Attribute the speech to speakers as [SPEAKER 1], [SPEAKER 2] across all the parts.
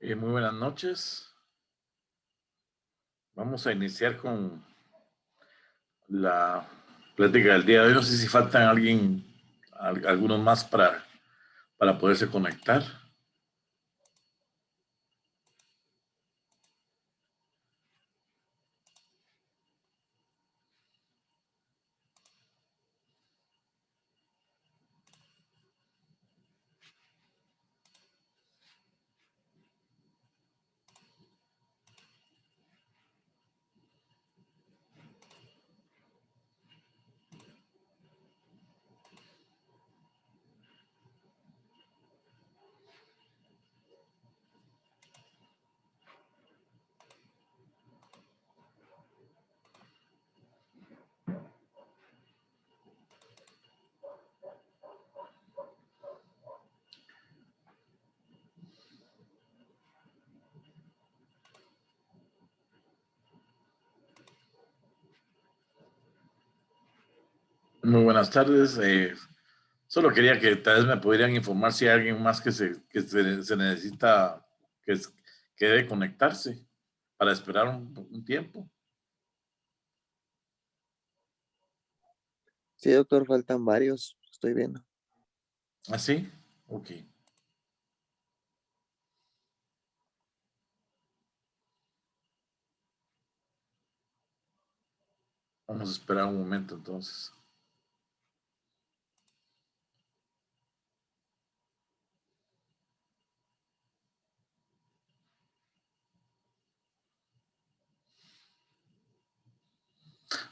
[SPEAKER 1] Muy buenas noches. Vamos a iniciar con la plática del día de hoy. No sé si faltan algunos más para poderse conectar. Muy buenas tardes. Solo quería que tal vez me pudieran informar si hay alguien más que se necesita que debe conectarse para esperar un tiempo.
[SPEAKER 2] Sí, doctor, faltan varios, estoy viendo.
[SPEAKER 1] ¿Ah, sí? Ok. Vamos a esperar un momento entonces.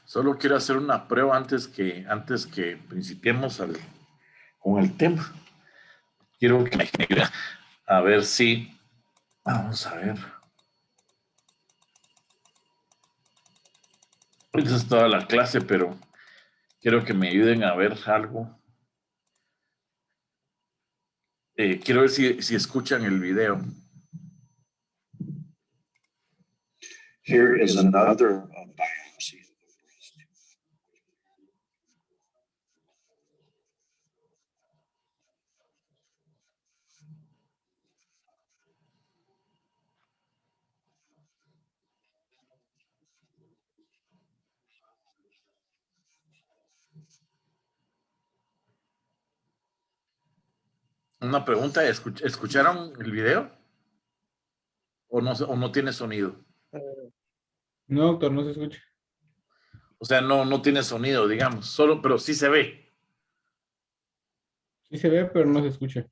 [SPEAKER 1] Solo quiero hacer una prueba antes que principiemos con el tema. Quiero que me ayuden a ver si, vamos a ver. Esa es toda la clase, pero quiero que me ayuden a ver algo. Quiero ver si escuchan el video.
[SPEAKER 3] Here is another biopsy.
[SPEAKER 1] Una pregunta, ¿escucharon el video? ¿O no tiene sonido?
[SPEAKER 4] No, doctor, no se escucha.
[SPEAKER 1] O sea, no tiene sonido, digamos, solo, pero sí se ve.
[SPEAKER 4] Sí se ve, pero no se escucha.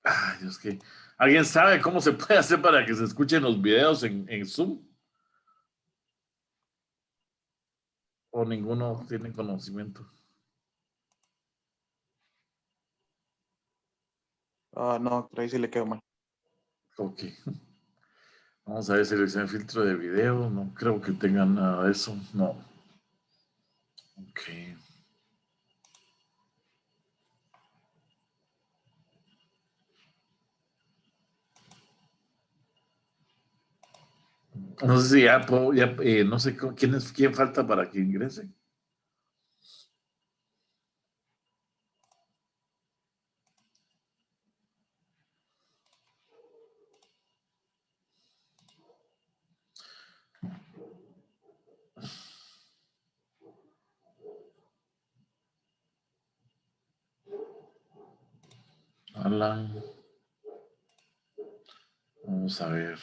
[SPEAKER 1] Ay, Dios, que ¿alguien sabe cómo se puede hacer para que se escuchen los videos en Zoom? ¿O ninguno tiene conocimiento?
[SPEAKER 5] No, por ahí sí le quedó mal.
[SPEAKER 1] Ok. Vamos a ver, seleccionar filtro de video. No creo que tengan nada de eso. No. Ok. No sé si ya puedo, no sé quién falta para que ingrese. Alan. Vamos a ver.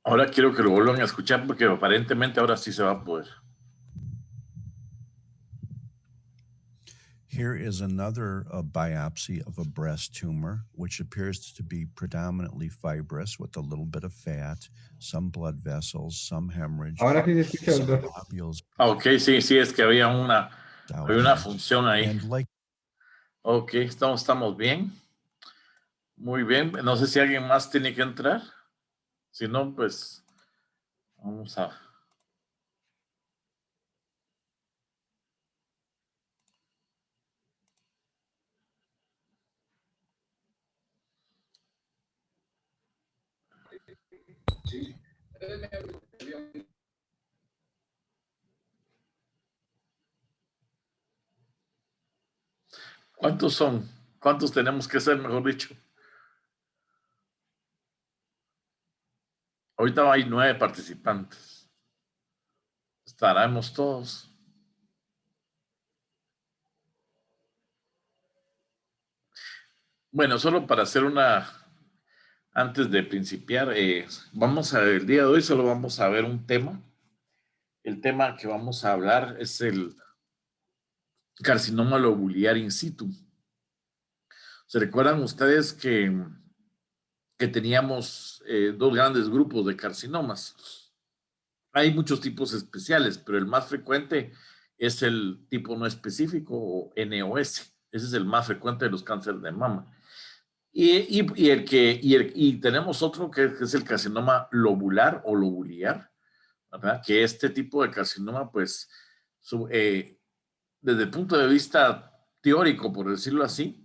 [SPEAKER 1] Ahora quiero que lo vuelvan a escuchar porque aparentemente ahora sí se va a poder.
[SPEAKER 3] Here is another biopsy of a breast tumor, which appears to be predominantly fibrous with a little bit of fat, some blood vessels, some hemorrhage,
[SPEAKER 4] Ahora sí se escucha,
[SPEAKER 3] some
[SPEAKER 4] doctor.
[SPEAKER 3] globules.
[SPEAKER 1] Ok, sí, es que había una función ahí.
[SPEAKER 3] And like
[SPEAKER 1] Ok, estamos bien. Muy bien. No sé si alguien más tiene que entrar. Si no, pues vamos a. ¿Cuántos son? ¿Cuántos tenemos que ser, mejor dicho? Ahorita hay 9 participantes. ¿Estaremos todos? Bueno, solo para hacer antes de principiar, el día de hoy solo vamos a ver un tema. El tema que vamos a hablar es el carcinoma lobular in situ. ¿Se recuerdan ustedes que teníamos 2 grandes grupos de carcinomas? Hay muchos tipos especiales, pero el más frecuente es el tipo no específico o NOS. Ese es el más frecuente de los cánceres de mama. Y tenemos otro que es el carcinoma lobular o lobular, ¿verdad? Que este tipo de carcinoma, pues, desde el punto de vista teórico, por decirlo así,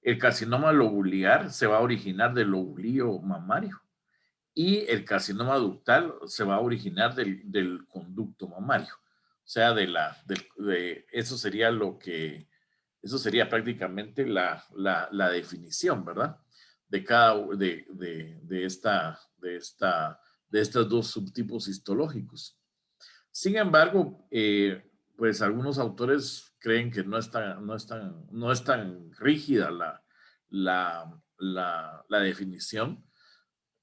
[SPEAKER 1] el carcinoma lobular se va a originar del lobulillo mamario y el carcinoma ductal se va a originar del conducto mamario. O sea, eso sería eso sería prácticamente la definición, ¿verdad? De estos 2 subtipos histológicos. Sin embargo, pues algunos autores creen que no es tan rígida la definición,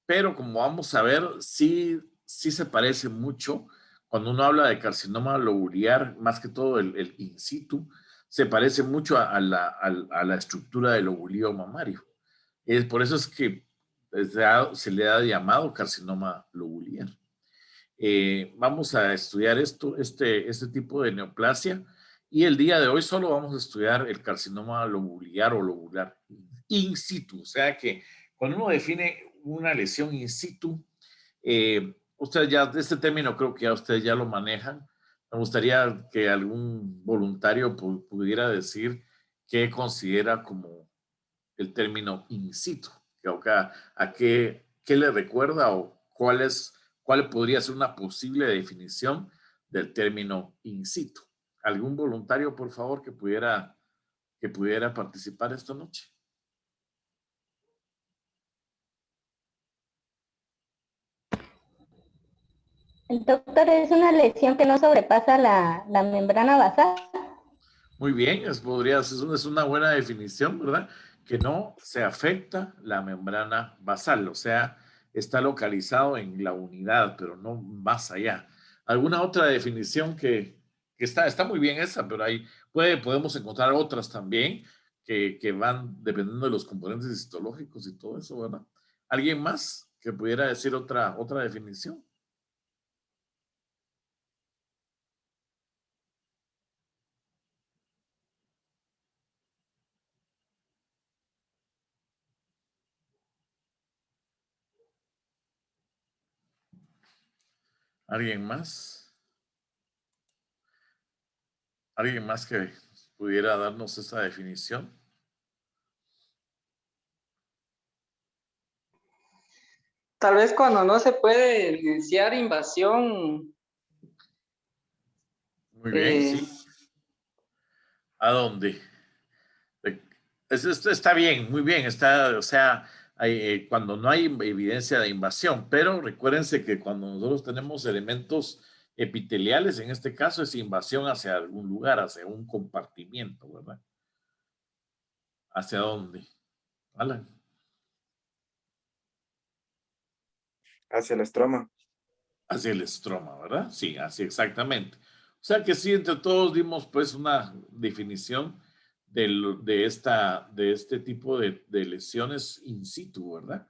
[SPEAKER 1] pero como vamos a ver, sí se parece mucho. Cuando uno habla de carcinoma lobular, más que todo el in situ, se parece mucho a la estructura del lobulillo mamario. Por eso es que se le ha llamado carcinoma lobular. Vamos a estudiar este tipo de neoplasia, y el día de hoy solo vamos a estudiar el carcinoma lobular o lobular in situ. O sea que cuando uno define una lesión in situ, ustedes ya, este término creo que ya ustedes ya lo manejan. Me gustaría que algún voluntario pudiera decir qué considera como el término in situ, a qué le recuerda o cuál podría ser una posible definición del término in situ. ¿Algún voluntario, por favor, que pudiera participar esta noche?
[SPEAKER 6] El doctor, es una lesión que no sobrepasa la membrana basal.
[SPEAKER 1] Muy bien, es una buena definición, ¿verdad? Que no se afecta la membrana basal, o sea, está localizado en la unidad, pero no más allá. ¿Alguna otra definición que está muy bien esa, pero podemos encontrar otras también que van dependiendo de los componentes histológicos y todo eso, ¿verdad? ¿Alguien más que pudiera decir otra definición? ¿Alguien más? ¿Alguien más que pudiera darnos esa definición?
[SPEAKER 7] Tal vez cuando no se puede evidenciar invasión.
[SPEAKER 1] Muy bien, sí. ¿A dónde? Esto está bien, muy bien. O sea, cuando no hay evidencia de invasión, pero recuérdense que cuando nosotros tenemos elementos epiteliales, en este caso es invasión hacia algún lugar, hacia un compartimiento, ¿verdad? ¿Hacia dónde? Alan.
[SPEAKER 5] Hacia el estroma.
[SPEAKER 1] Hacia el estroma, ¿verdad? Sí, así exactamente. O sea que sí, entre todos dimos pues una definición de este tipo de lesiones in situ, ¿verdad?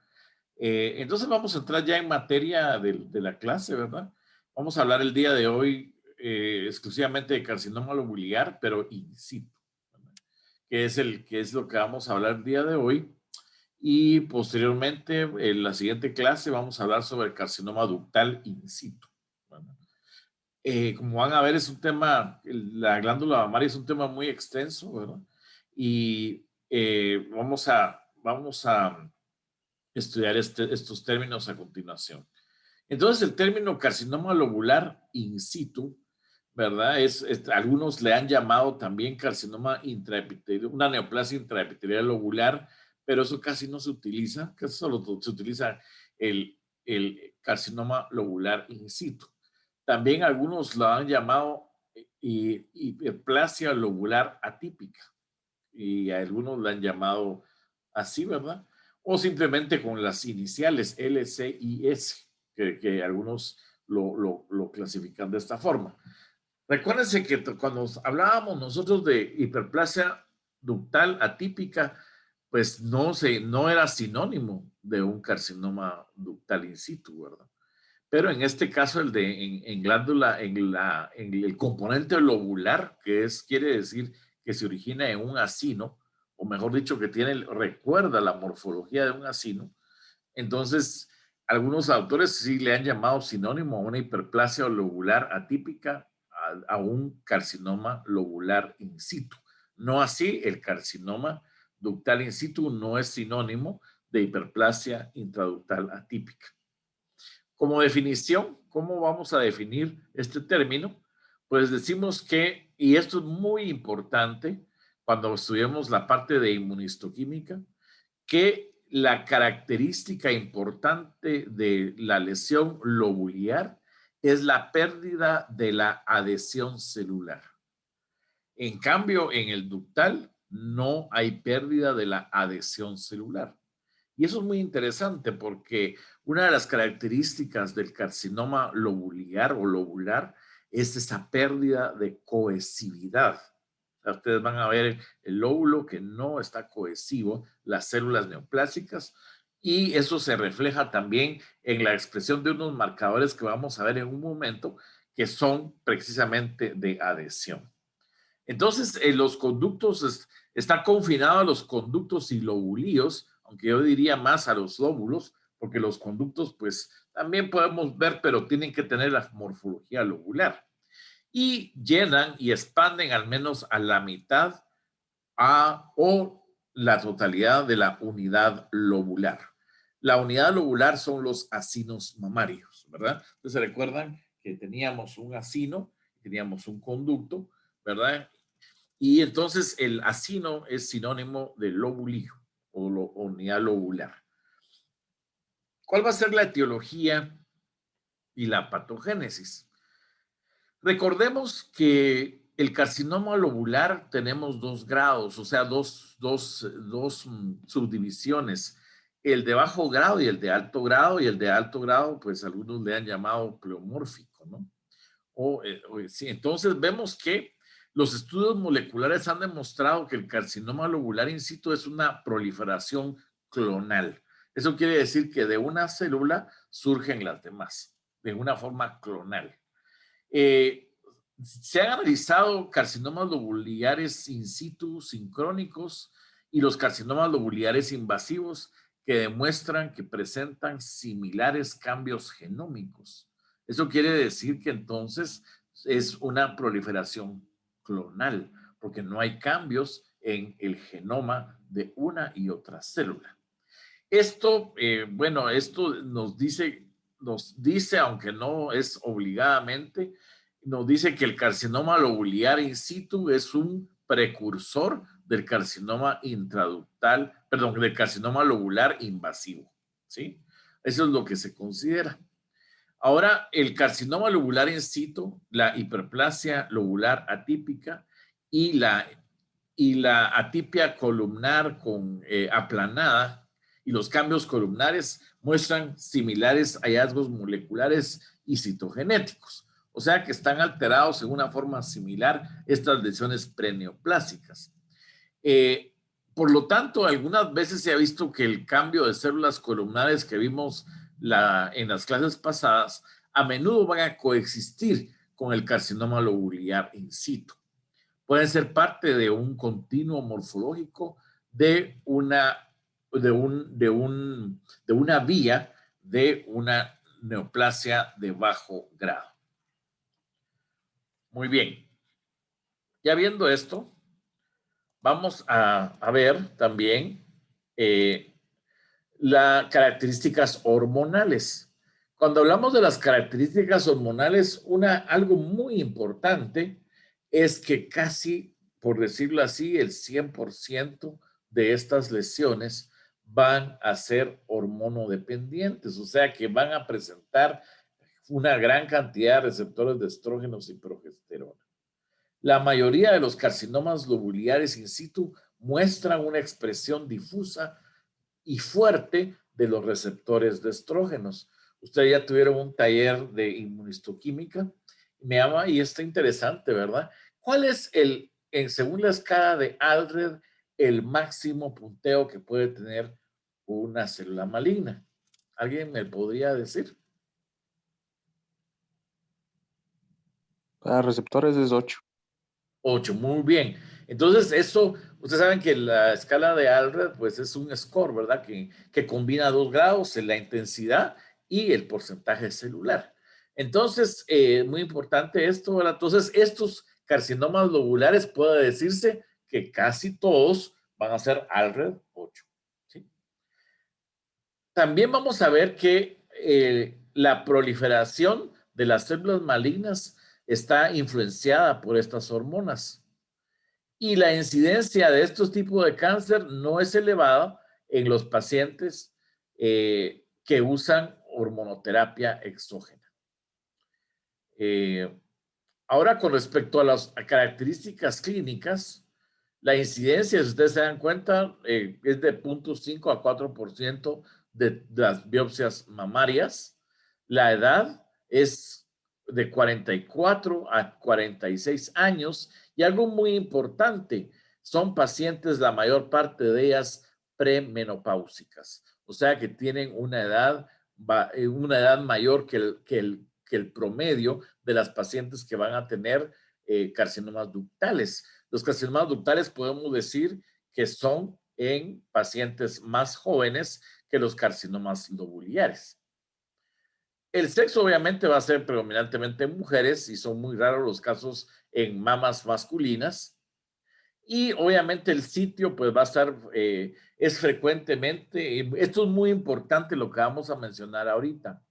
[SPEAKER 1] Entonces vamos a entrar ya en materia de la clase, ¿verdad? Vamos a hablar el día de hoy exclusivamente de carcinoma lobular, pero in situ, ¿verdad? Que es lo que vamos a hablar el día de hoy. Y posteriormente, en la siguiente clase, vamos a hablar sobre el carcinoma ductal in situ. ¿Verdad? Como van a ver, es un tema, la glándula mamaria es un tema muy extenso, ¿verdad? Y vamos a estudiar estos términos a continuación. Entonces, el término carcinoma lobular in situ, ¿verdad? Algunos le han llamado también carcinoma intraepitelial, una neoplasia intraepitelial lobular, pero eso casi no se utiliza, casi solo se utiliza el carcinoma lobular in situ. También algunos lo han llamado hiperplasia lobular atípica y algunos lo han llamado así, ¿verdad? O simplemente con las iniciales LCIS, que algunos lo clasifican de esta forma. Recuérdense que cuando hablábamos nosotros de hiperplasia ductal atípica, pues no era sinónimo de un carcinoma ductal in situ, ¿verdad? Pero en este caso, el de en glándula, en el componente lobular, quiere decir que se origina en un acino, o mejor dicho, que recuerda la morfología de un acino. Entonces, algunos autores sí le han llamado sinónimo a una hiperplasia lobular atípica a un carcinoma lobular in situ. No así, el carcinoma ductal in situ no es sinónimo de hiperplasia intraductal atípica. Como definición, ¿cómo vamos a definir este término? Pues decimos que, y esto es muy importante cuando estudiamos la parte de inmunistoquímica, que la característica importante de la lesión lobular es la pérdida de la adhesión celular. En cambio, en el ductal no hay pérdida de la adhesión celular. Y eso es muy interesante porque una de las características del carcinoma lobular o lobular es esa pérdida de cohesividad. Ustedes van a ver el lóbulo que no está cohesivo, las células neoplásicas, y eso se refleja también en la expresión de unos marcadores que vamos a ver en un momento, que son precisamente de adhesión. Entonces, los conductos, está confinado a los conductos y lobulíos, aunque yo diría más a los lóbulos, porque los conductos, pues, también podemos ver, pero tienen que tener la morfología lobular. Y llenan y expanden al menos a la mitad o la totalidad de la unidad lobular. La unidad lobular son los acinos mamarios, ¿verdad? Entonces, recuerdan que teníamos un acino, teníamos un conducto, ¿verdad? Y entonces el acino es sinónimo de lobulio o unidad lobular. ¿Cuál va a ser la etiología y la patogénesis? Recordemos que el carcinoma lobular tenemos 2 grados, o sea, dos subdivisiones, el de bajo grado y el de alto grado, y el de alto grado, pues algunos le han llamado pleomórfico, ¿no? Sí, entonces vemos que los estudios moleculares han demostrado que el carcinoma lobular in situ es una proliferación clonal. Eso quiere decir que de una célula surgen las demás, de una forma clonal. Se han analizado carcinomas lobulares in situ sincrónicos y los carcinomas lobulares invasivos que demuestran que presentan similares cambios genómicos. Eso quiere decir que entonces es una proliferación clonal, porque no hay cambios en el genoma de una y otra célula. Esto, bueno, esto nos dice, aunque no es obligadamente, nos dice que el carcinoma lobular in situ es un precursor del carcinoma intraductal, perdón, del carcinoma lobular invasivo, ¿sí? Eso es lo que se considera. Ahora, el carcinoma lobular in situ, la hiperplasia lobular atípica y la atipia columnar aplanada y los cambios columnares muestran similares hallazgos moleculares y citogenéticos. O sea que están alterados en una forma similar estas lesiones preneoplásicas. Por lo tanto, algunas veces se ha visto que el cambio de células columnares que vimos en las clases pasadas a menudo van a coexistir con el carcinoma lobular in situ. Pueden ser parte de un continuo morfológico de una vía de una neoplasia de bajo grado. Muy bien. Ya viendo esto, vamos a ver también las características hormonales. Cuando hablamos de las características hormonales, algo muy importante es que casi, por decirlo así, el 100% de estas lesiones van a ser hormonodependientes, o sea que van a presentar una gran cantidad de receptores de estrógenos y progesterona. La mayoría de los carcinomas lobulares in situ muestran una expresión difusa y fuerte de los receptores de estrógenos. Ustedes ya tuvieron un taller de inmunistoquímica, me llama y está interesante, ¿verdad? ¿Cuál es según la escala de Aldred, el máximo punteo que puede tener una célula maligna? ¿Alguien me podría decir?
[SPEAKER 2] Para receptores es 8.
[SPEAKER 1] 8, muy bien. Entonces, eso, ustedes saben que la escala de Aldred, pues es un score, ¿verdad? Que combina 2 grados en la intensidad y el porcentaje celular. Entonces, muy importante esto, ¿verdad? Entonces, estos carcinomas lobulares puede decirse que casi todos van a ser Aldred 8. ¿Sí? También vamos a ver que la proliferación de las células malignas está influenciada por estas hormonas. Y la incidencia de estos tipos de cáncer no es elevada en los pacientes que usan hormonoterapia exógena. Ahora, con respecto a las características clínicas, la incidencia, si ustedes se dan cuenta, es de 0.5 a 4% de las biopsias mamarias. La edad es de 44 a 46 años y algo muy importante, son pacientes, la mayor parte de ellas, premenopáusicas, o sea que tienen una edad mayor que el promedio de las pacientes que van a tener carcinomas ductales. Los carcinomas ductales podemos decir que son en pacientes más jóvenes que los carcinomas lobulares. El sexo obviamente va a ser predominantemente en mujeres y son muy raros los casos en mamas masculinas. Y obviamente el sitio pues va a estar, es frecuentemente, esto es muy importante lo que vamos a mencionar ahorita.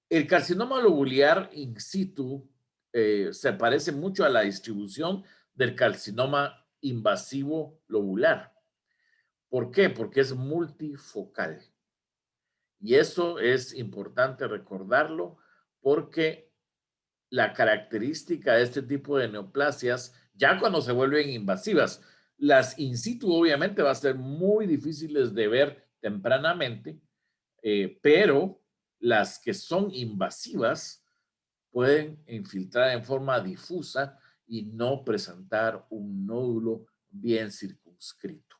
[SPEAKER 1] El carcinoma lobular in situ se parece mucho a la distribución del carcinoma invasivo lobular. ¿Por qué? Porque es multifocal. Y eso es importante recordarlo porque la característica de este tipo de neoplasias, ya cuando se vuelven invasivas, las in situ obviamente va a ser muy difíciles de ver tempranamente, pero las que son invasivas pueden infiltrar en forma difusa y no presentar un nódulo bien circunscrito.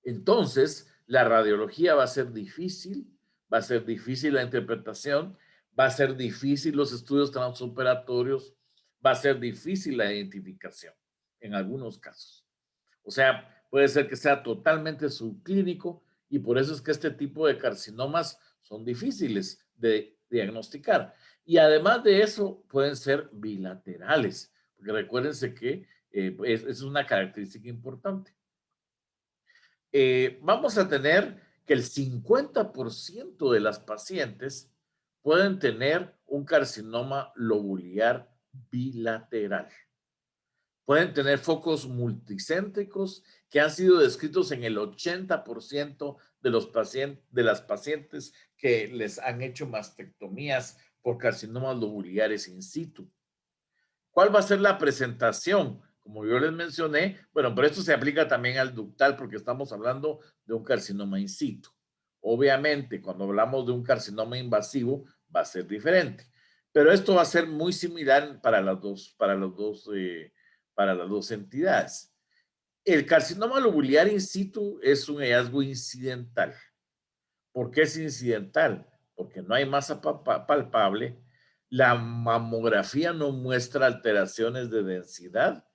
[SPEAKER 1] Entonces, la radiología va a ser difícil la interpretación, va a ser difícil los estudios transoperatorios, va a ser difícil la identificación en algunos casos. O sea, puede ser que sea totalmente subclínico y por eso es que este tipo de carcinomas son difíciles de diagnosticar. Y además de eso, pueden ser bilaterales, porque recuérdense que es una característica importante. Vamos a tener que el 50% de las pacientes pueden tener un carcinoma lobular bilateral. Pueden tener focos multicéntricos que han sido descritos en el 80% de las pacientes que les han hecho mastectomías por carcinomas lobulares in situ. ¿Cuál va a ser la presentación? Como yo les mencioné, bueno, pero esto se aplica también al ductal porque estamos hablando de un carcinoma in situ. Obviamente, cuando hablamos de un carcinoma invasivo, va a ser diferente. Pero esto va a ser muy similar para las dos entidades. El carcinoma lobular in situ es un hallazgo incidental. ¿Por qué es incidental? Porque no hay masa palpable. La mamografía no muestra alteraciones de densidad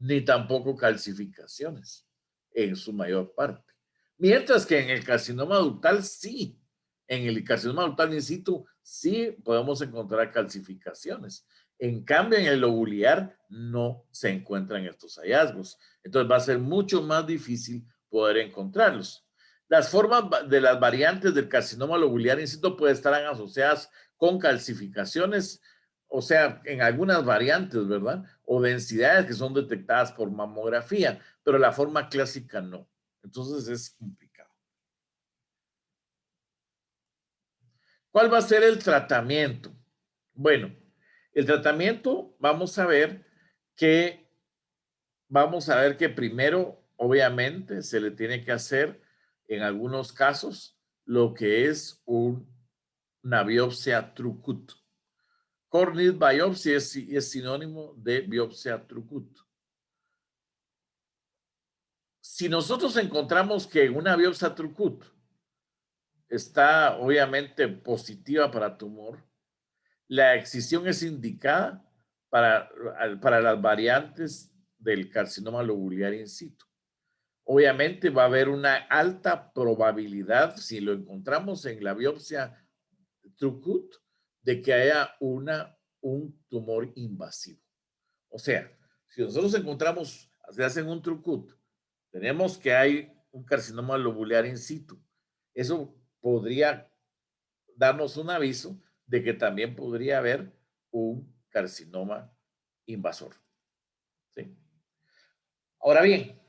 [SPEAKER 1] ni tampoco calcificaciones en su mayor parte. Mientras que en el carcinoma ductal sí, en el carcinoma ductal in situ sí podemos encontrar calcificaciones. En cambio, en el lobular no se encuentran estos hallazgos. Entonces va a ser mucho más difícil poder encontrarlos. Las formas de las variantes del carcinoma lobular in situ pueden estar asociadas con calcificaciones, o sea, en algunas variantes, ¿verdad? O densidades que son detectadas por mamografía, pero la forma clásica no. Entonces es complicado. ¿Cuál va a ser el tratamiento? Bueno, el tratamiento vamos a ver que primero, obviamente, se le tiene que hacer en algunos casos lo que es una biopsia Trucut. Corneal biopsy es sinónimo de biopsia Trucut. Si nosotros encontramos que una biopsia Trucut está obviamente positiva para tumor, la excisión es indicada para las variantes del carcinoma lobular in situ. Obviamente va a haber una alta probabilidad, si lo encontramos en la biopsia Trucut, de que haya un tumor invasivo. O sea, si nosotros encontramos, se hacen un Trucut, tenemos que hay un carcinoma lobular in situ. Eso podría darnos un aviso de que también podría haber un carcinoma invasor. ¿Sí? Ahora bien,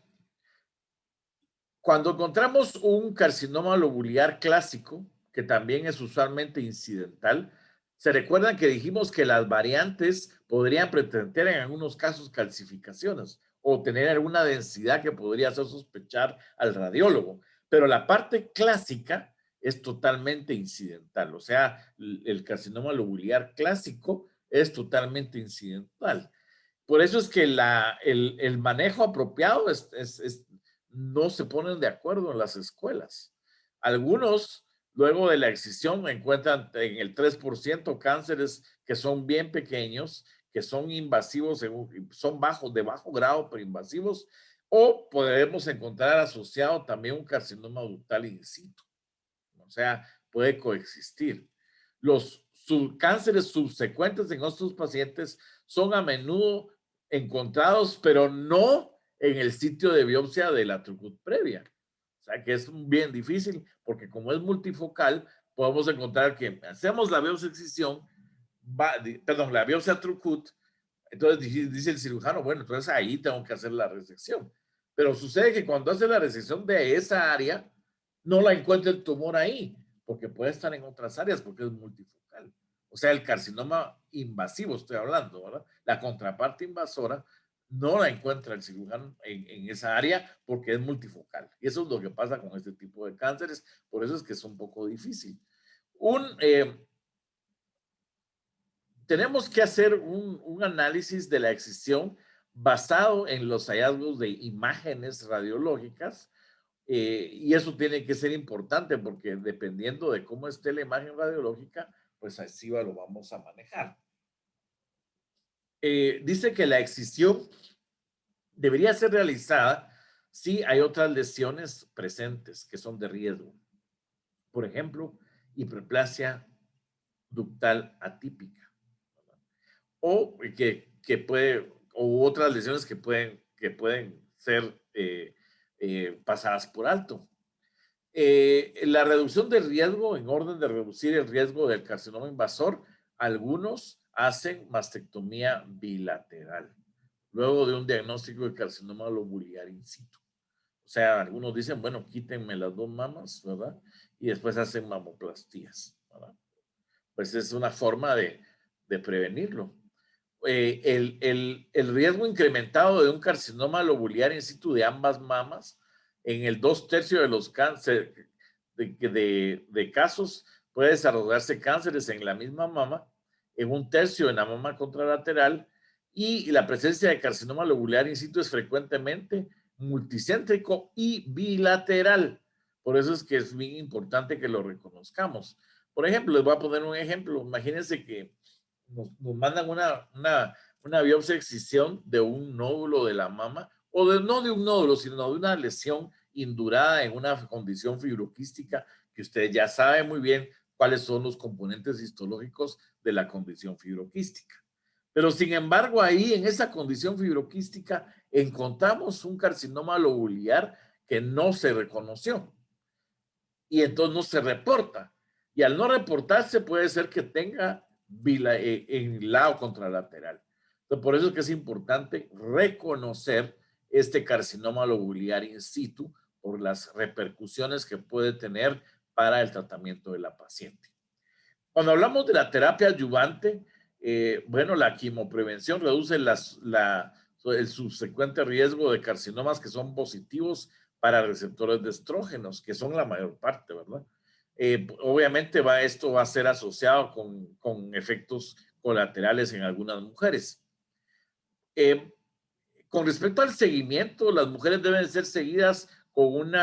[SPEAKER 1] cuando encontramos un carcinoma lobular clásico, que también es usualmente incidental, se recuerdan que dijimos que las variantes podrían presentar en algunos casos calcificaciones o tener alguna densidad que podría hacer sospechar al radiólogo, pero la parte clásica es totalmente incidental, o sea, el carcinoma lobular clásico es totalmente incidental. Por eso es que el manejo apropiado no se ponen de acuerdo en las escuelas. Algunos, luego de la excisión, encuentran en el 3% cánceres que son bien pequeños, que son invasivos, son de bajo grado, pero invasivos, o podemos encontrar asociado también un carcinoma ductal in situ. O sea, puede coexistir. Los cánceres subsecuentes en estos pacientes son a menudo encontrados, pero no en el sitio de biopsia de la Trucut previa. O sea, que es bien difícil, porque como es multifocal, podemos encontrar que hacemos la biopsia excisión, la biopsia Trucut, entonces dice el cirujano, bueno, entonces ahí tengo que hacer la resección. Pero sucede que cuando hace la resección de esa área, no la encuentra el tumor ahí, porque puede estar en otras áreas, porque es multifocal. O sea, el carcinoma invasivo, estoy hablando, ¿verdad? La contraparte invasora no la encuentra el cirujano en esa área porque es multifocal. Y eso es lo que pasa con este tipo de cánceres. Por eso es que es un poco difícil. Tenemos que hacer un análisis de la excisión basado en los hallazgos de imágenes radiológicas. Y eso tiene que ser importante porque dependiendo de cómo esté la imagen radiológica, pues así lo vamos a manejar. Dice que la excisión debería ser realizada si hay otras lesiones presentes que son de riesgo. Por ejemplo, hiperplasia ductal atípica. O o otras lesiones que pueden ser pasadas por alto. La reducción del riesgo, en orden de reducir el riesgo del carcinoma invasor, algunos hacen mastectomía bilateral, luego de un diagnóstico de carcinoma lobular in situ. O sea, algunos dicen, bueno, quítenme las dos mamas, ¿verdad? Y después hacen mamoplastías, ¿verdad? Pues es una forma de prevenirlo. El riesgo incrementado de un carcinoma lobular in situ de ambas mamas, en el 2/3 de los cánceres de casos puede desarrollarse cánceres en la misma mama, en 1/3 en la mama contralateral, y la presencia de carcinoma lobular in situ es frecuentemente multicéntrico y bilateral. Por eso es que es bien importante que lo reconozcamos. Por ejemplo, les voy a poner un ejemplo. Imagínense que nos mandan una biopsia de excisión de un nódulo de la mama, o no de un nódulo, sino de una lesión indurada en una condición fibroquística, que ustedes ya saben muy bien cuáles son los componentes histológicos de la condición fibroquística. Pero sin embargo, ahí en esa condición fibroquística encontramos un carcinoma lobular que no se reconoció. y entonces no se reporta. Y al no reportarse puede ser que tenga en lado contralateral. Entonces, por eso es que es importante reconocer este carcinoma lobular in situ por las repercusiones que puede tener para el tratamiento de la paciente. Cuando hablamos de la terapia adyuvante, bueno, la quimioprevención reduce el subsecuente riesgo de carcinomas que son positivos para receptores de estrógenos, que son la mayor parte, ¿verdad? Obviamente esto va a ser asociado con efectos colaterales en algunas mujeres. Con respecto al seguimiento, las mujeres deben ser seguidas con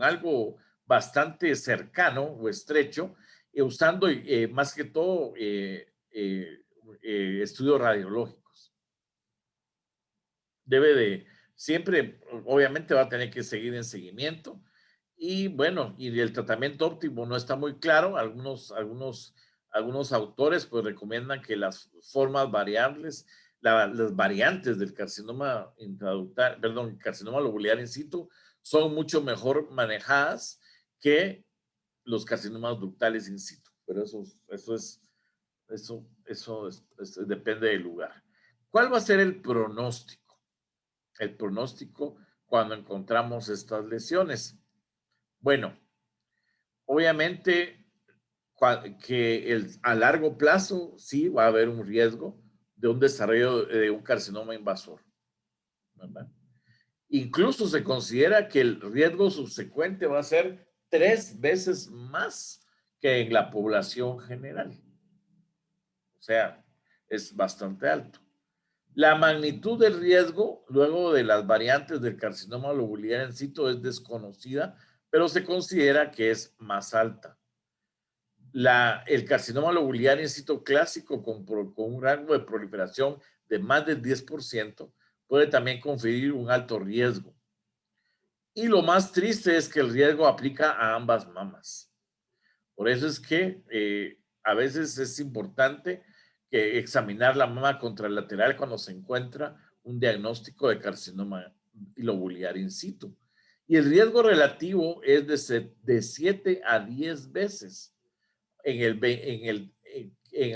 [SPEAKER 1] algo bastante cercano o estrecho, usando más que todo estudios radiológicos. Siempre, obviamente va a tener que seguir en seguimiento. Y bueno, y el tratamiento óptimo no está muy claro. Algunos autores pues recomiendan que las formas variables, las variantes del carcinoma intraductal, perdón, carcinoma lobular in situ, son mucho mejor manejadas que los carcinomas ductales in situ. Pero eso depende del lugar. ¿Cuál va a ser el pronóstico? El pronóstico cuando encontramos estas lesiones. Bueno, obviamente que a largo plazo sí va a haber un riesgo de un desarrollo de un carcinoma invasor, ¿verdad? Incluso se considera que el riesgo subsecuente va a ser 3 veces más que en la población general. O sea, es bastante alto. La magnitud del riesgo luego de las variantes del carcinoma lobular in situ es desconocida, pero se considera que es más alta. El carcinoma lobular in situ clásico con un rango de proliferación de más del 10% puede también conferir un alto riesgo. Y lo más triste es que el riesgo aplica a ambas mamas. Por eso es que a veces es importante examinar la mama contralateral cuando se encuentra un diagnóstico de carcinoma lobular in situ. Y el riesgo relativo es de 7 a 10 veces en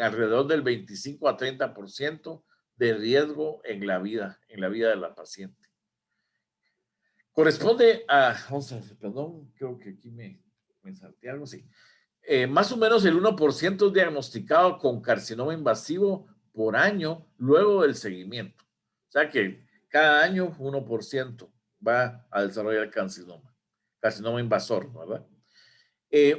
[SPEAKER 1] alrededor del 25 a 30% de riesgo en la vida de la paciente. Corresponde a, perdón, creo que aquí me salté algo, sí. Más o menos el 1% es diagnosticado con carcinoma invasivo por año luego del seguimiento. O sea que cada año 1% va a desarrollar carcinoma invasor, ¿verdad?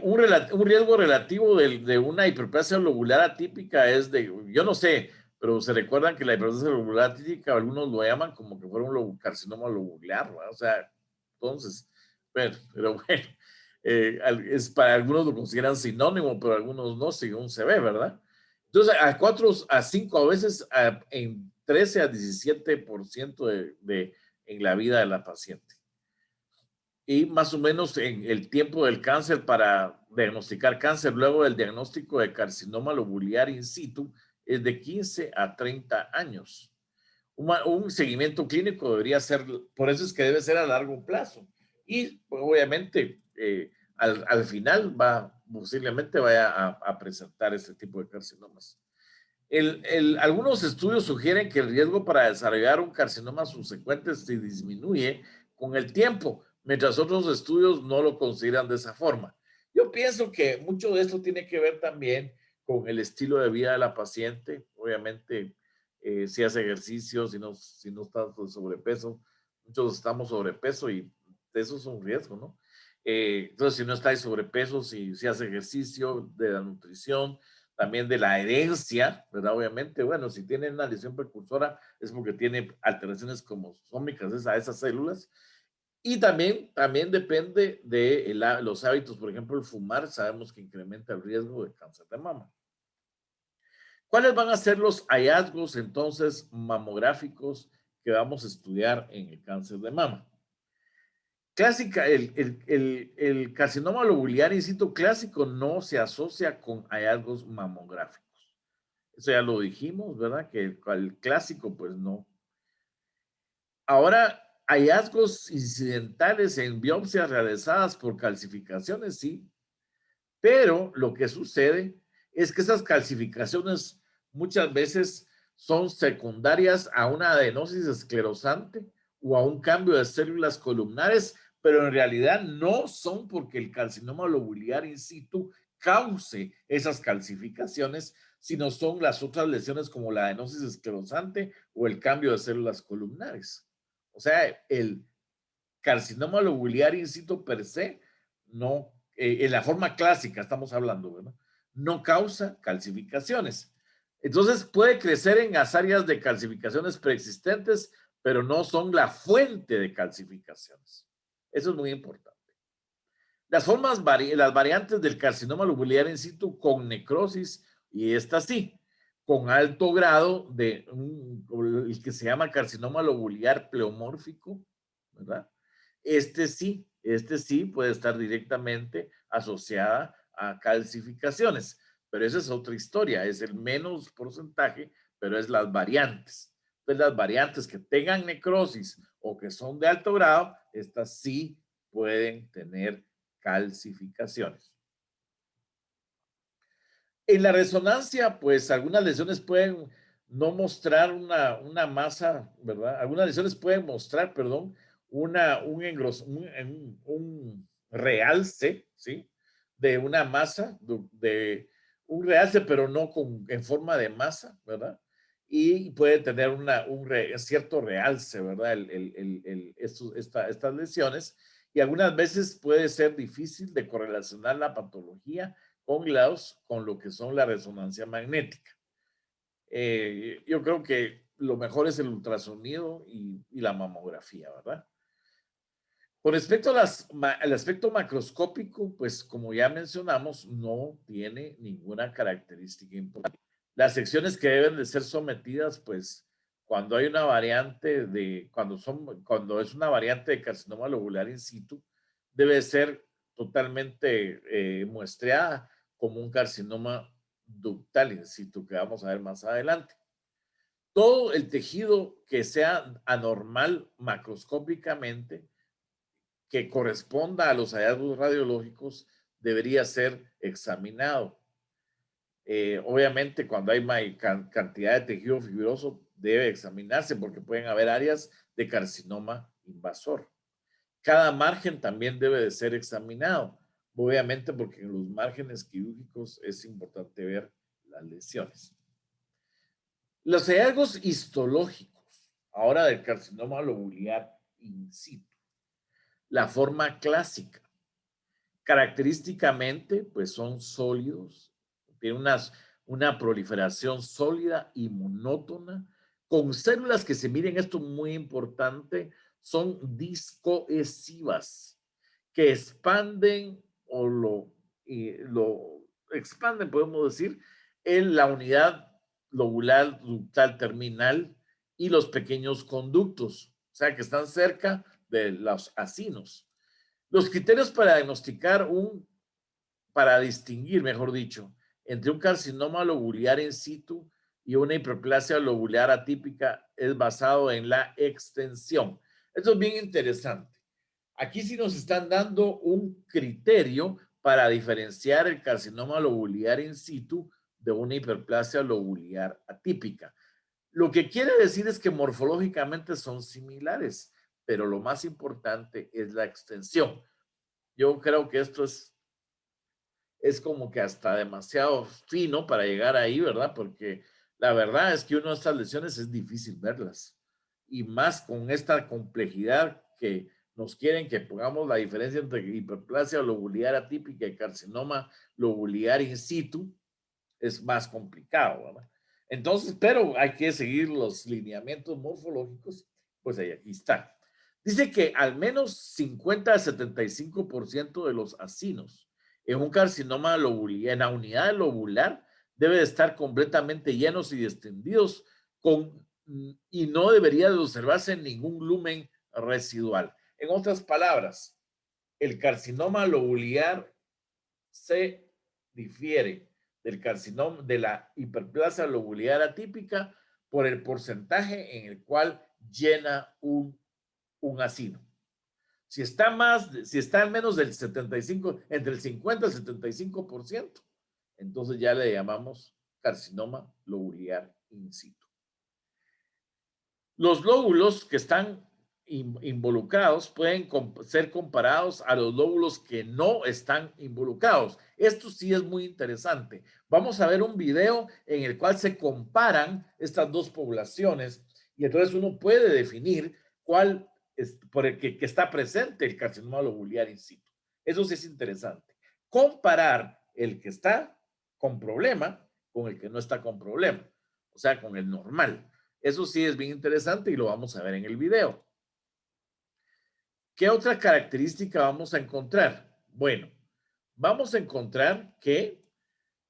[SPEAKER 1] Un riesgo relativo de una hiperplasia lobular atípica es yo no sé, pero se recuerdan que la hiperplasia lobular atípica algunos lo llaman como que fuera un carcinoma lobular, ¿verdad? O sea, entonces, pero bueno. Para algunos lo consideran sinónimo, pero algunos no, según se ve, ¿verdad? Entonces, a 4 a 5 a veces en 13 a 17% en la vida de la paciente. Y más o menos en el tiempo del cáncer para diagnosticar cáncer luego del diagnóstico de carcinoma lobular in situ es de 15 a 30 años. Un seguimiento clínico debería ser, por eso es que debe ser a largo plazo. Y obviamente al final posiblemente vaya a presentar este tipo de carcinomas. Algunos estudios sugieren que el riesgo para desarrollar un carcinoma subsecuente se disminuye con el tiempo, mientras otros estudios no lo consideran de esa forma. Yo pienso que mucho de esto tiene que ver también con el estilo de vida de la paciente. Obviamente, si hace ejercicio, si no está con sobrepeso, muchos estamos sobrepeso y eso es un riesgo, ¿no? Entonces, si no está en sobrepeso, si hace ejercicio, de la nutrición, también de la herencia, ¿verdad? Obviamente, bueno, si tiene una lesión precursora es porque tiene alteraciones cromosómicas a esas células. Y también depende de los hábitos, por ejemplo, el fumar, sabemos que incrementa el riesgo de cáncer de mama. ¿Cuáles van a ser los hallazgos entonces mamográficos que vamos a estudiar en el cáncer de mama? Clásica, el carcinoma lobular in situ clásico no se asocia con hallazgos mamográficos. Eso ya lo dijimos, ¿verdad? Que el clásico, pues no. Ahora, Hallazgos incidentales en biopsias realizadas por calcificaciones, sí, pero lo que sucede es que esas calcificaciones muchas veces son secundarias a una adenosis esclerosante o a un cambio de células columnares, pero en realidad no son porque el carcinoma lobular in situ cause esas calcificaciones, sino son las otras lesiones como la adenosis esclerosante o el cambio de células columnares. O sea, el carcinoma lobular in situ per se no, en la forma clásica estamos hablando, ¿verdad? No causa calcificaciones. Entonces puede crecer en las áreas de calcificaciones preexistentes, pero no son la fuente de calcificaciones. Eso es muy importante. Las variantes del carcinoma lobular in situ con necrosis, y esta sí, con alto grado de el que se llama carcinoma lobular pleomórfico, ¿verdad? Este sí puede estar directamente asociada a calcificaciones, pero esa es otra historia, es el menos porcentaje, pero es las variantes. Entonces, las variantes que tengan necrosis o que son de alto grado, estas sí pueden tener calcificaciones. En la resonancia, pues algunas lesiones pueden no mostrar una masa, ¿verdad? Algunas lesiones pueden mostrar, perdón, un realce, ¿sí? De una masa, de un realce, pero no en forma de masa, ¿verdad? Y puede tener un cierto realce, ¿verdad? Estas lesiones. Y algunas veces puede ser difícil de correlacionar la patología con lo que son la resonancia magnética. Yo creo que lo mejor es el ultrasonido y la mamografía, ¿verdad? Con respecto al aspecto macroscópico, pues como ya mencionamos, no tiene ninguna característica importante. Las secciones que deben de ser sometidas, pues cuando hay una variante cuando es una variante de carcinoma lobular in situ, debe ser totalmente muestreada como un carcinoma ductal in situ, que vamos a ver más adelante. Todo el tejido que sea anormal macroscópicamente, que corresponda a los hallazgos radiológicos, debería ser examinado. Obviamente, cuando hay cantidad de tejido fibroso, debe examinarse porque pueden haber áreas de carcinoma invasor. Cada margen también debe de ser examinado, obviamente porque en los márgenes quirúrgicos es importante ver las lesiones. Los hallazgos histológicos, ahora del carcinoma lobular in situ. La forma clásica. Característicamente, pues son sólidos, tienen una proliferación sólida y monótona, con células que se miren, esto es muy importante, son discoesivas, que expanden o lo expanden, podemos decir, en la unidad lobular ductal terminal y los pequeños conductos, o sea, que están cerca de los acinos. Los criterios para distinguir, mejor dicho, entre un carcinoma lobular in situ y una hiperplasia lobular atípica es basado en la extensión. Esto es bien interesante. Aquí sí nos están dando un criterio para diferenciar el carcinoma lobular in situ de una hiperplasia lobular atípica. Lo que quiere decir es que morfológicamente son similares, pero lo más importante es la extensión. Yo creo que esto es como que hasta demasiado fino para llegar ahí, ¿verdad? Porque la verdad es que una de estas lesiones es difícil verlas. Y más con esta complejidad que nos quieren que pongamos la diferencia entre hiperplasia lobular atípica y carcinoma lobular in situ, es más complicado, ¿verdad? Entonces, pero hay que seguir los lineamientos morfológicos, pues ahí aquí está. Dice que al menos 50 a 75% de los acinos en un carcinoma lobular, en la unidad lobular, debe de estar completamente llenos y distendidos y no debería de observarse ningún lumen residual. En otras palabras, el carcinoma lobular se difiere del carcinoma, de la hiperplasia lobular atípica por el porcentaje en el cual llena un un acino. Si está en menos del 75, entre el 50 y el 75%, entonces ya le llamamos carcinoma lobular in situ. Los lóbulos que están involucrados pueden ser comparados a los lóbulos que no están involucrados. Esto sí es muy interesante. Vamos a ver un video en el cual se comparan estas dos poblaciones y entonces uno puede definir cuál es por el que está presente el carcinoma lobular in situ. Eso sí es interesante. Comparar el que está con problema con el que no está con problema, o sea, con el normal. Eso sí es bien interesante y lo vamos a ver en el video. ¿Qué otra característica vamos a encontrar? Bueno, vamos a encontrar que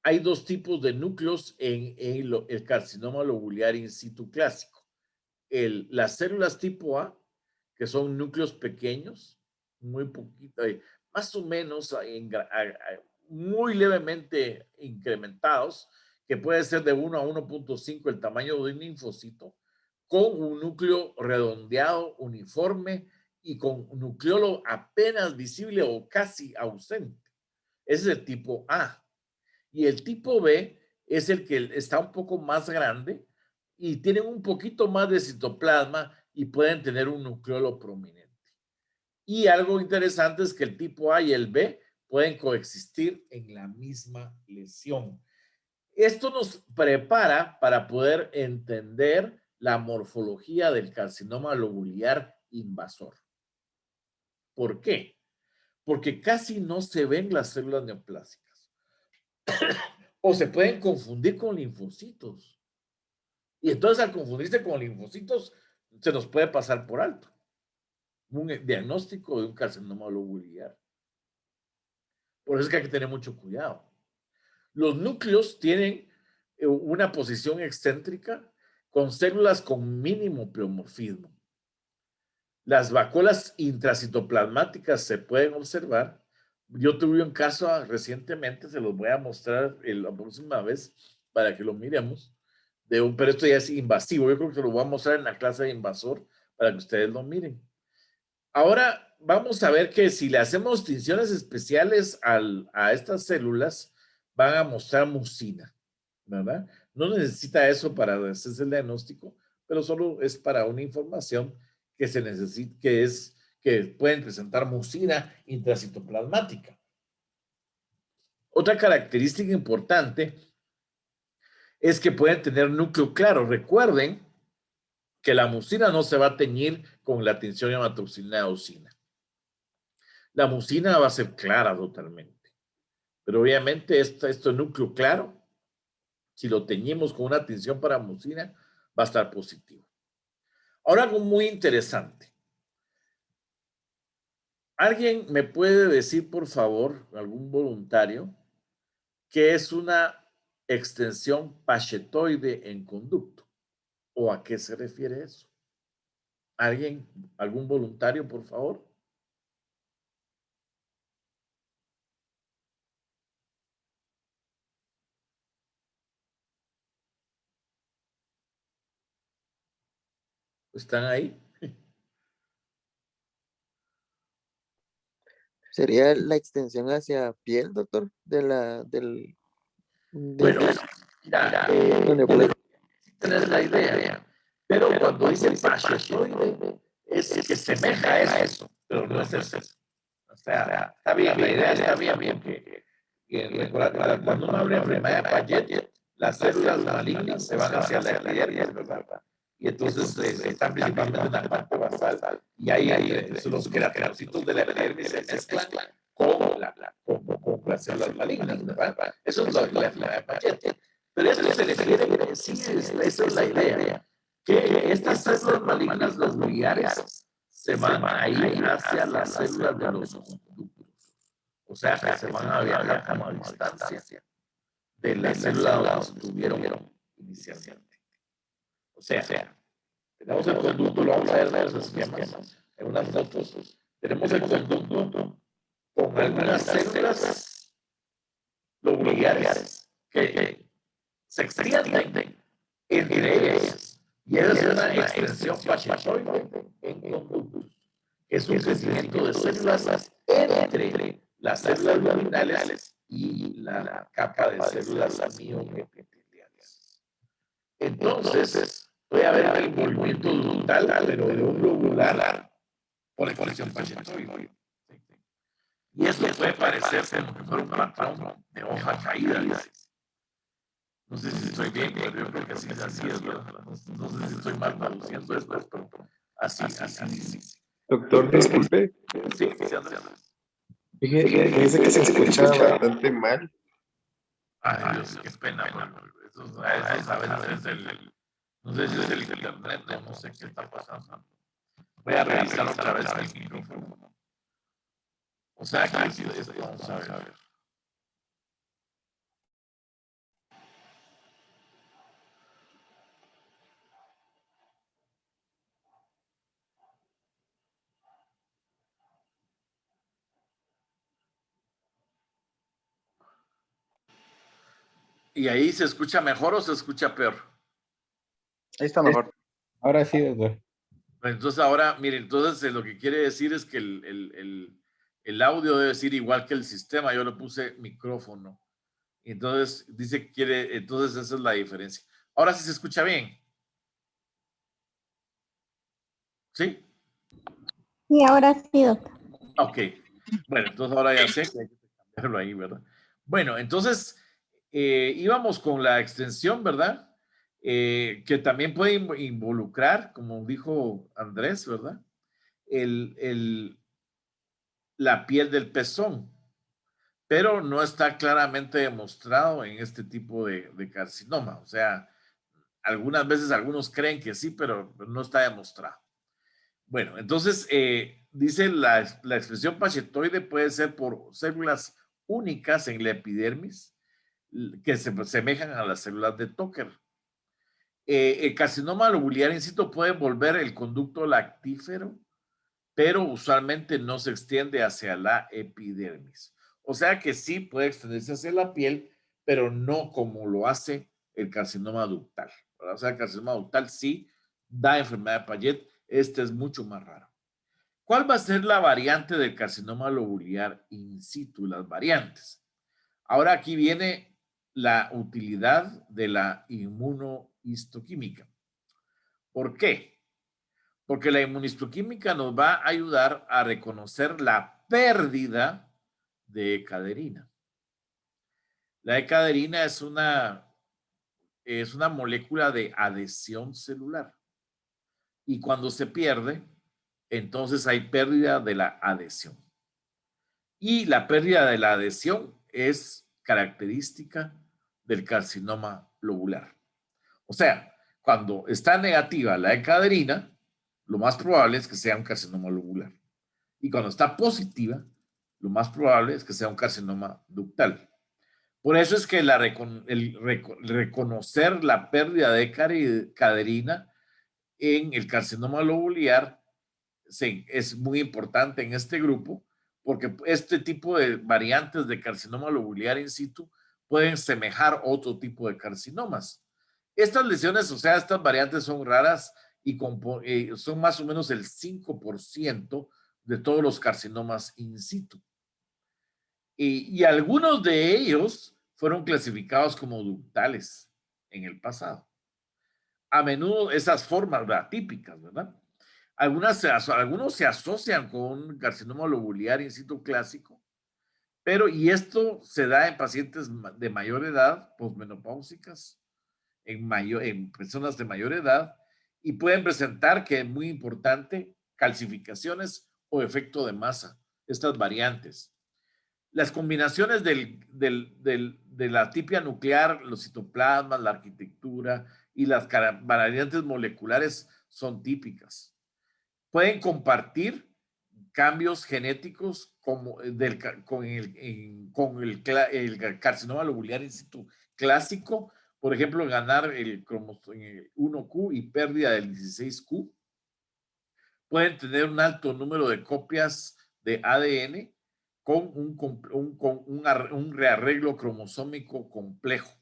[SPEAKER 1] hay dos tipos de núcleos en el carcinoma lobular in situ clásico. Las células tipo A, que son núcleos pequeños, muy poquito, más o menos muy levemente incrementados, que puede ser de 1 a 1.5 el tamaño de un linfocito, con un núcleo redondeado, uniforme y con nucleolo apenas visible o casi ausente. Ese es el tipo A. Y el tipo B es el que está un poco más grande y tienen un poquito más de citoplasma y pueden tener un nucleolo prominente. Y algo interesante es que el tipo A y el B pueden coexistir en la misma lesión. Esto nos prepara para poder entender la morfología del carcinoma lobular invasor. ¿Por qué? Porque casi no se ven las células neoplásicas. O se pueden confundir con linfocitos. Y entonces al confundirse con linfocitos, se nos puede pasar por alto un diagnóstico de un carcinoma lobular. Por eso es que hay que tener mucho cuidado. Los núcleos tienen una posición excéntrica con células con mínimo pleomorfismo. Las vacuolas intracitoplasmáticas se pueden observar. Yo tuve un caso recientemente, se los voy a mostrar la próxima vez para que lo miremos, pero esto ya es invasivo. Yo creo que se lo voy a mostrar en la clase de invasor para que ustedes lo miren. Ahora vamos a ver que si le hacemos tinciones especiales a estas células, van a mostrar mucina, ¿verdad? No necesita eso para hacerse el diagnóstico, pero solo es para una información que se necesita, que pueden presentar mucina intracitoplasmática. Otra característica importante es que pueden tener núcleo claro. Recuerden que la mucina no se va a teñir con la tinción hematoxilina de eosina. La mucina va a ser clara totalmente. Pero obviamente este núcleo claro, si lo teñimos con una tinción para mucina, va a estar positivo. Ahora algo muy interesante. ¿Alguien me puede decir, por favor, algún voluntario, qué es una extensión pachetoide en conducto? ¿O a qué se refiere eso? ¿Alguien, algún voluntario, por favor? ¿Están ahí?
[SPEAKER 8] ¿Sería la extensión hacia piel, doctor?
[SPEAKER 1] Bueno, mira, tienes la idea. Pero cuando dice pachetoide, es que semeja a eso, pero no es eso. O sea, está bien, la idea está bien, porque cuando uno abre enfermedad de Payet, las células malignas se van hacia la epidermis, ¿verdad? Y entonces están principalmente en la parte basal. Y ahí los queratinocitos de la epidermis se mezclan con las células malignas, ¿verdad? Eso es la enfermedad de Payet. Pero esto se refiere, sí, esa es la idea, que estas células malignas, las biliares, se van a ir hacia las células de los conductos. O sea, que se van a viajar como a distancia de la célula donde se tuvieron inicialmente. O sea, tenemos el conducto, lo vamos a ver en los esquemas, en unas fotos. Tenemos el conducto con algunas células lobulares que se extienden entre ellas. Y esa es una extensión pachetoide en conductos. es un crecimiento de células entre las células luminales y la capa de células mioepiteliales. Entonces, puede haber el movimiento ductal, pero de un lobular por expresión Pachet-Toy. Y esto puede parecer como que fuera un patrón de hoja caída, dice. No sé si estoy bien, pero yo creo que así es, ¿verdad? No sé si estoy mal traduciendo esto, pero así.
[SPEAKER 5] Doctor, disculpe.
[SPEAKER 1] Sí, Andrés.
[SPEAKER 5] Fíjese que se escucha bastante mal.
[SPEAKER 1] Ay, Dios, qué pena, mano. Eso a veces no sé si es el internet, no sé qué está pasando. Voy a revisar otra vez el micrófono. O sea, que vamos a ver. ¿Y ahí se escucha mejor o se escucha peor?
[SPEAKER 2] Ahí está mejor.
[SPEAKER 4] Ahora sí, doctor.
[SPEAKER 1] Entonces ahora, miren, entonces lo que quiere decir es que el audio debe decir igual que el sistema. Yo le puse micrófono. Entonces dice que quiere, entonces esa es la diferencia. Ahora sí se escucha bien. ¿Sí?
[SPEAKER 6] Y ahora sí, doctor.
[SPEAKER 1] Ok. Bueno, entonces ahora ya sé que hay que cambiarlo ahí, ¿verdad? Bueno, entonces íbamos con la extensión, ¿verdad? Que también puede involucrar, como dijo Andrés, ¿verdad? La piel del pezón, pero no está claramente demostrado en este tipo de carcinoma. O sea, algunas veces algunos creen que sí, pero no está demostrado. Bueno, entonces dice la expresión pachetoide puede ser por células únicas en la epidermis que se asemejan a las células de Tucker. El carcinoma lobular in situ puede envolver el conducto lactífero, pero usualmente no se extiende hacia la epidermis. O sea que sí puede extenderse hacia la piel, pero no como lo hace el carcinoma ductal. O sea, el carcinoma ductal sí da enfermedad de Payet. Este es mucho más raro. ¿Cuál va a ser la variante del carcinoma lobular in situ? Las variantes. Ahora aquí viene la utilidad de la inmunohistoquímica. ¿Por qué? Porque la inmunohistoquímica nos va a ayudar a reconocer la pérdida de ecaderina. La ecaderina es una molécula de adhesión celular. Y cuando se pierde, entonces hay pérdida de la adhesión. Y la pérdida de la adhesión es característica del carcinoma lobular. O sea, cuando está negativa la ecaderina, lo más probable es que sea un carcinoma lobular. Y cuando está positiva, lo más probable es que sea un carcinoma ductal. Por eso es que reconocer la pérdida de ecaderina en el carcinoma lobular es muy importante en este grupo, porque este tipo de variantes de carcinoma lobular in situ pueden semejar otro tipo de carcinomas. Estas lesiones, o sea, estas variantes son raras y son más o menos el 5% de todos los carcinomas in situ. Y algunos de ellos fueron clasificados como ductales en el pasado. A menudo esas formas, ¿verdad? Típicas, ¿verdad? Algunos se asocian con un carcinoma lobular in situ clásico, y esto se da en pacientes de mayor edad, posmenopáusicas, en personas de mayor edad, y pueden presentar, que es muy importante, calcificaciones o efecto de masa, estas variantes. Las combinaciones de la tipia nuclear, los citoplasmas, la arquitectura y las variantes moleculares son típicas. Pueden compartir cambios genéticos como con el carcinoma lobular in situ clásico, por ejemplo, ganar el cromosoma 1Q y pérdida del 16Q. Pueden tener un alto número de copias de ADN con un rearreglo cromosómico complejo.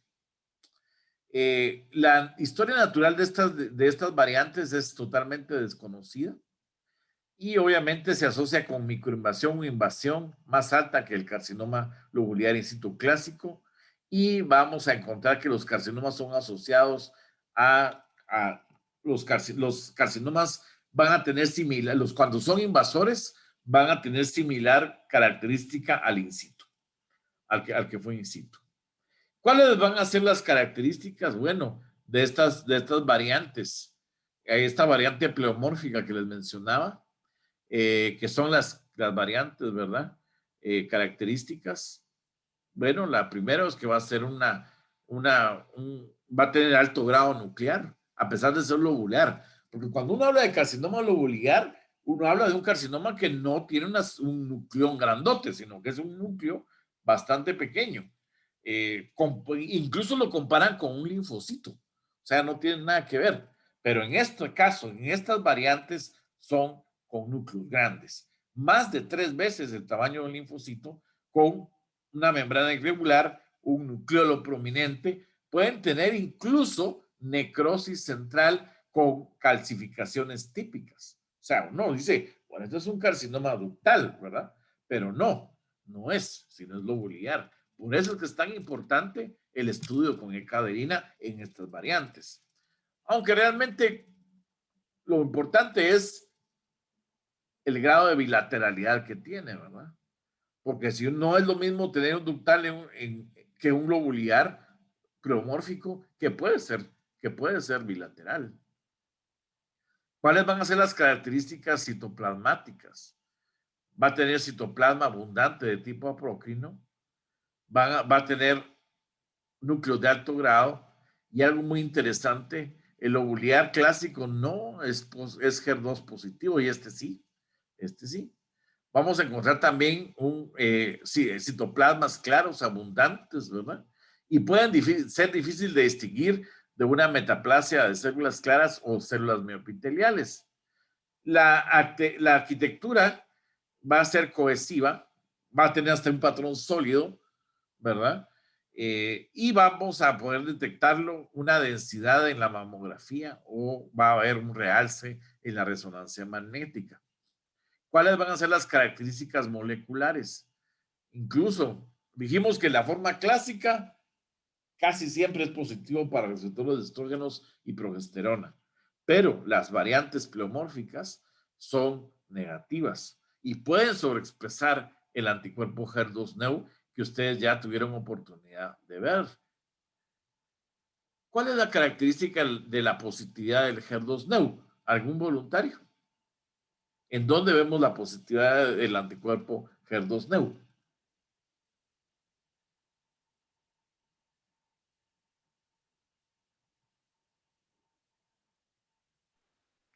[SPEAKER 1] La historia natural de estas variantes es totalmente desconocida. y obviamente se asocia con microinvasión o invasión más alta que el carcinoma lobular in situ clásico, y vamos a encontrar que los carcinomas son asociados a los carcinomas van a tener similar, cuando son invasores van a tener similar característica al in situ, al que fue in situ. ¿Cuáles van a ser las características? Bueno, de estas variantes. Esta variante pleomórfica que les mencionaba, que son las variantes, ¿verdad? Características. Bueno, la primera es que va a ser va a tener alto grado nuclear, a pesar de ser lobular. Porque cuando uno habla de carcinoma lobular, uno habla de un carcinoma que no tiene un núcleo grandote, sino que es un núcleo bastante pequeño. Incluso lo comparan con un linfocito. O sea, no tiene nada que ver. Pero en este caso, en estas variantes, son con núcleos grandes. Más de 3 veces el tamaño del linfocito, con una membrana irregular, un nucleolo prominente. Pueden tener incluso necrosis central con calcificaciones típicas. O sea, uno dice, bueno, esto es un carcinoma ductal, ¿verdad? Pero no es, sino es lobular. Por eso es que es tan importante el estudio con ecaderina en estas variantes. Aunque realmente lo importante es el grado de bilateralidad que tiene, ¿verdad? Porque si no es lo mismo tener un ductal que un lobular pleomórfico que puede ser bilateral. ¿Cuáles van a ser las características citoplasmáticas? Va a tener citoplasma abundante de tipo apócrino, va a tener núcleos de alto grado, y algo muy interesante, el lobular clásico no es HER2 positivo, y este sí. Vamos a encontrar también citoplasmas claros, abundantes, ¿verdad? Y pueden ser difíciles de distinguir de una metaplasia de células claras o células miopiteliales. La arquitectura va a ser cohesiva, va a tener hasta un patrón sólido, ¿verdad? Y vamos a poder detectarlo, una densidad en la mamografía, o va a haber un realce en la resonancia magnética. ¿Cuáles van a ser las características moleculares? Incluso dijimos que la forma clásica casi siempre es positivo para receptores de estrógenos y progesterona, pero las variantes pleomórficas son negativas y pueden sobreexpresar el anticuerpo HER2-Neu que ustedes ya tuvieron oportunidad de ver. ¿Cuál es la característica de la positividad del HER2-Neu? ¿Algún voluntario? ¿En dónde vemos la positividad del anticuerpo HER2-Neu?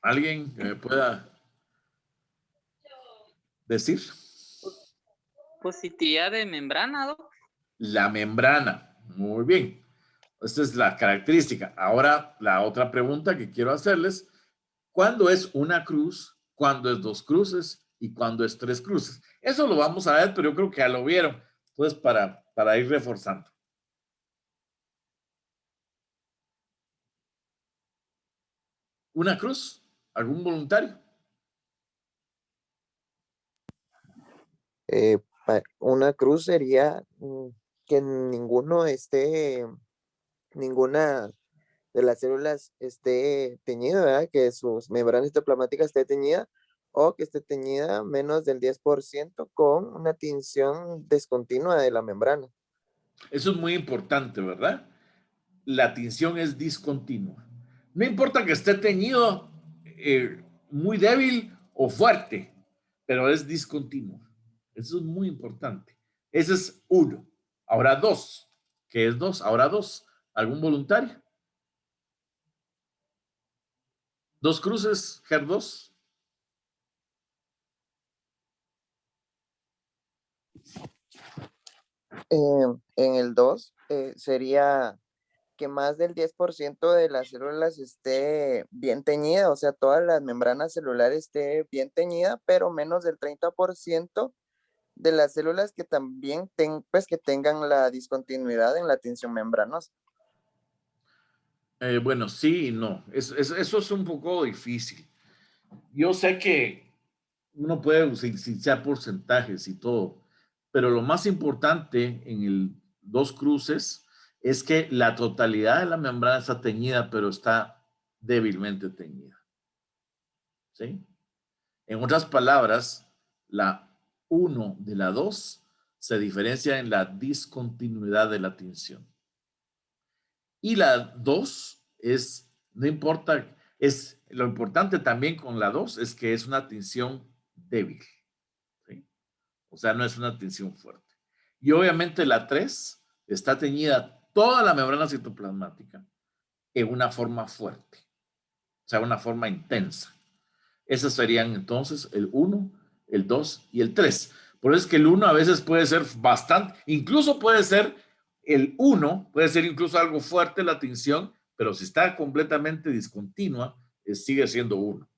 [SPEAKER 1] ¿Alguien que me pueda decir?
[SPEAKER 7] Positividad de membrana, Doc.
[SPEAKER 1] La membrana. Muy bien. Esta es la característica. Ahora, la otra pregunta que quiero hacerles, ¿cuándo es una cruz? ¿Cuándo es 2 cruces? ¿Y cuándo es 3 cruces? Eso lo vamos a ver, pero yo creo que ya lo vieron. Entonces, para ir reforzando. ¿Una cruz? ¿Algún voluntario?
[SPEAKER 8] Una cruz sería que ninguna de las células esté teñida, ¿verdad? Que sus membranas citoplasmáticas esté teñida, o que esté teñida menos del 10% con una tinción discontinua de la membrana.
[SPEAKER 1] Eso es muy importante, ¿verdad? La tinción es discontinua. No importa que esté teñido muy débil o fuerte, pero es discontinuo. Eso es muy importante. Ese es 1. Ahora 2. ¿Qué es 2? Ahora 2. ¿Algún voluntario? 2 cruces, HER2.
[SPEAKER 8] En el 2 sería que más del 10% de las células esté bien teñida, o sea, todas las membranas celulares esté bien teñida, pero menos del 30% de las células que también que tengan la discontinuidad en la tinción membranosa.
[SPEAKER 1] Bueno, sí y no. Eso es un poco difícil. Yo sé que uno puede utilizar porcentajes y todo, pero lo más importante en el dos cruces es que la totalidad de la membrana está teñida, pero está débilmente teñida. ¿Sí? En otras palabras, la 1 de la 2 se diferencia en la discontinuidad de la tinción. Y la 2 es, no importa, es lo importante también con la 2 es que es una tinción débil. ¿Sí? O sea, no es una tinción fuerte. Y obviamente la 3 está teñida toda la membrana citoplasmática en una forma fuerte, o sea, una forma intensa. Esas serían entonces el 1, el 2 y el 3. Por eso es que el 1 a veces puede ser bastante, incluso puede ser el 1, puede ser incluso algo fuerte la tinción, pero si está completamente discontinua, sigue siendo 1.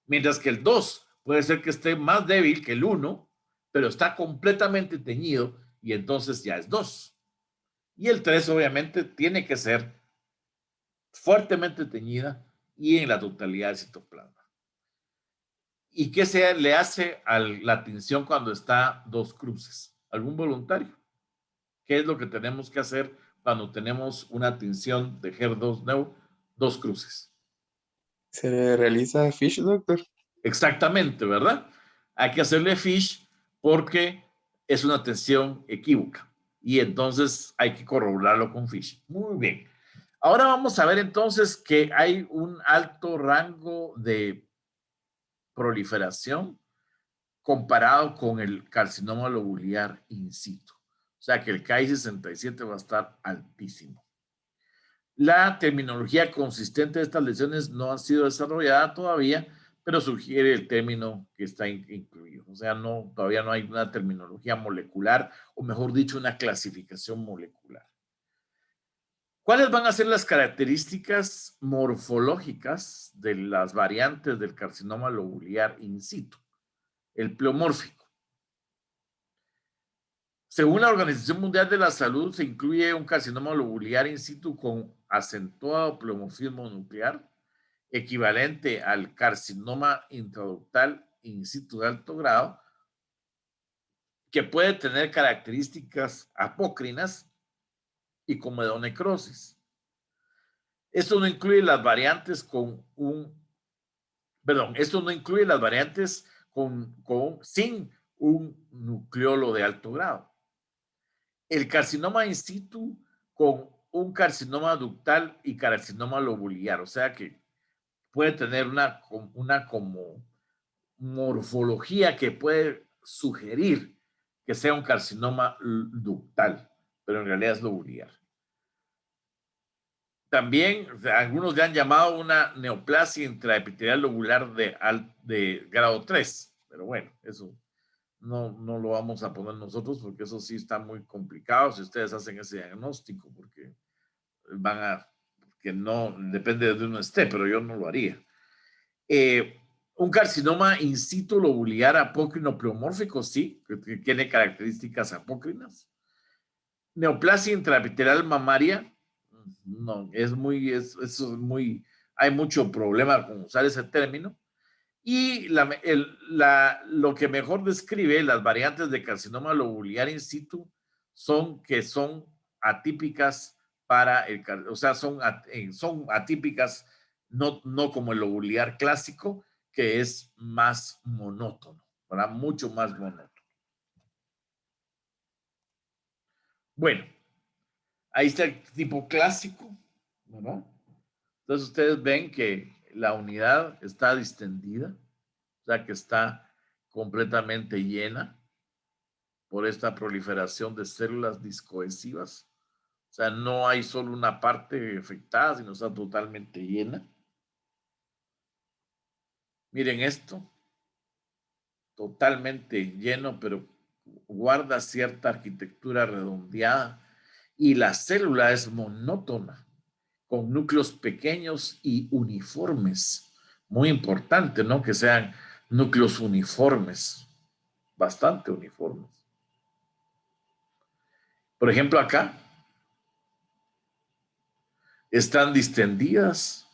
[SPEAKER 1] Mientras que el 2 puede ser que esté más débil que el 1, pero está completamente teñido y entonces ya es 2. Y el 3 obviamente tiene que ser fuertemente teñida y en la totalidad del citoplasma. ¿Y qué le hace a la tinción cuando está dos cruces? ¿Algún voluntario? ¿Qué es lo que tenemos que hacer cuando tenemos una tinción de HER2 dos cruces?
[SPEAKER 5] ¿Se le realiza FISH, doctor?
[SPEAKER 1] Exactamente, ¿verdad? Hay que hacerle FISH porque es una tinción equívoca y entonces hay que corroborarlo con FISH. Muy bien. Ahora vamos a ver entonces que hay un alto rango de proliferación comparado con el carcinoma lobular in situ. O sea que el Ki-67 va a estar altísimo. La terminología consistente de estas lesiones no ha sido desarrollada todavía, pero sugiere el término que está incluido. O sea, todavía no hay una terminología molecular, o mejor dicho, una clasificación molecular. ¿Cuáles van a ser las características morfológicas de las variantes del carcinoma lobular in situ? El pleomórfico. Según la Organización Mundial de la Salud, se incluye un carcinoma lobular in situ con acentuado pleomorfismo nuclear, equivalente al carcinoma intraductal in situ de alto grado, que puede tener características apócrinas y comedonecrosis. Esto no incluye las variantes esto no incluye las variantes sin un nucleolo de alto grado. El carcinoma in situ con un carcinoma ductal y carcinoma lobular, o sea que puede tener una como morfología que puede sugerir que sea un carcinoma ductal, pero en realidad es lobular. También algunos le han llamado una neoplasia intraepitelial lobular de grado 3, pero bueno, eso no lo vamos a poner nosotros porque eso sí está muy complicado si ustedes hacen ese diagnóstico, porque que no, depende de donde uno esté, pero yo no lo haría. Un carcinoma in situ lobular apócrino pleomórfico, sí, que tiene características apócrinas. Neoplasia intraepitelial mamaria, no, hay mucho problema con usar ese término. Y lo que mejor describe las variantes de carcinoma lobular in situ son atípicas o sea, son atípicas, no como el lobular clásico, que es más monótono, ¿verdad? Mucho más monótono. Bueno, ahí está el tipo clásico, ¿verdad? Entonces ustedes ven que la unidad está distendida, o sea que está completamente llena por esta proliferación de células discohesivas. O sea, no hay solo una parte afectada, sino está totalmente llena. Miren esto, totalmente lleno, pero guarda cierta arquitectura redondeada y la célula es monótona, con núcleos pequeños y uniformes. Muy importante, ¿no? Que sean núcleos uniformes, bastante uniformes. Por ejemplo, acá están distendidas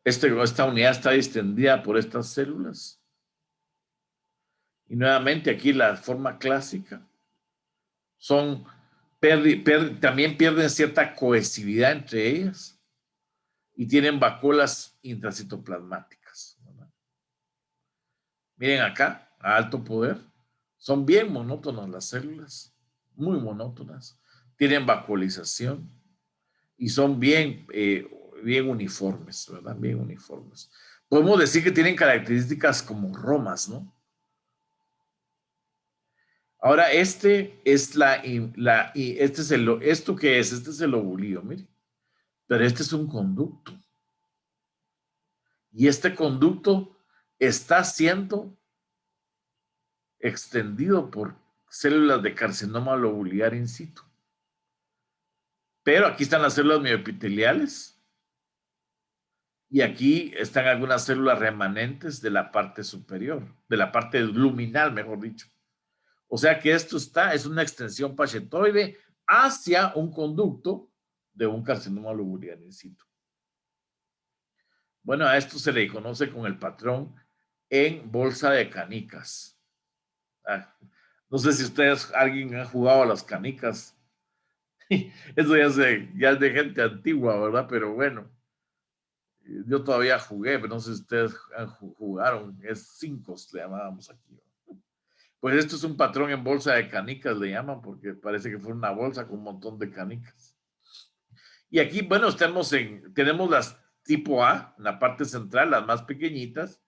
[SPEAKER 1] esta unidad está distendida por estas células. Y nuevamente aquí la forma clásica son, también pierden cierta cohesividad entre ellas y tienen vacuolas intracitoplasmáticas, ¿verdad? Miren acá, a alto poder, son bien monótonas las células, muy monótonas, tienen vacuolización y son bien uniformes, ¿verdad? Bien uniformes. Podemos decir que tienen características como romas, ¿no? Ahora, este es ¿esto qué es? Este es el ovulio, mire. Pero este es un conducto. Y este conducto está siendo extendido por células de carcinoma lobular in situ. Pero aquí están las células mioepiteliales. Y aquí están algunas células remanentes de la parte superior, de la parte luminal, mejor dicho. O sea que esto es una extensión pachetoide hacia un conducto de un carcinoma lobular in situ. Bueno, a esto se le conoce con el patrón en bolsa de canicas. No sé si alguien ha jugado a las canicas. Eso ya es de gente antigua, ¿verdad? Pero bueno, yo todavía jugué, pero no sé si ustedes jugaron. Es 5, le llamábamos aquí. Pues esto es un patrón en bolsa de canicas, le llaman, porque parece que fue una bolsa con un montón de canicas. Y aquí, bueno, tenemos las tipo A, en la parte central, las más pequeñitas,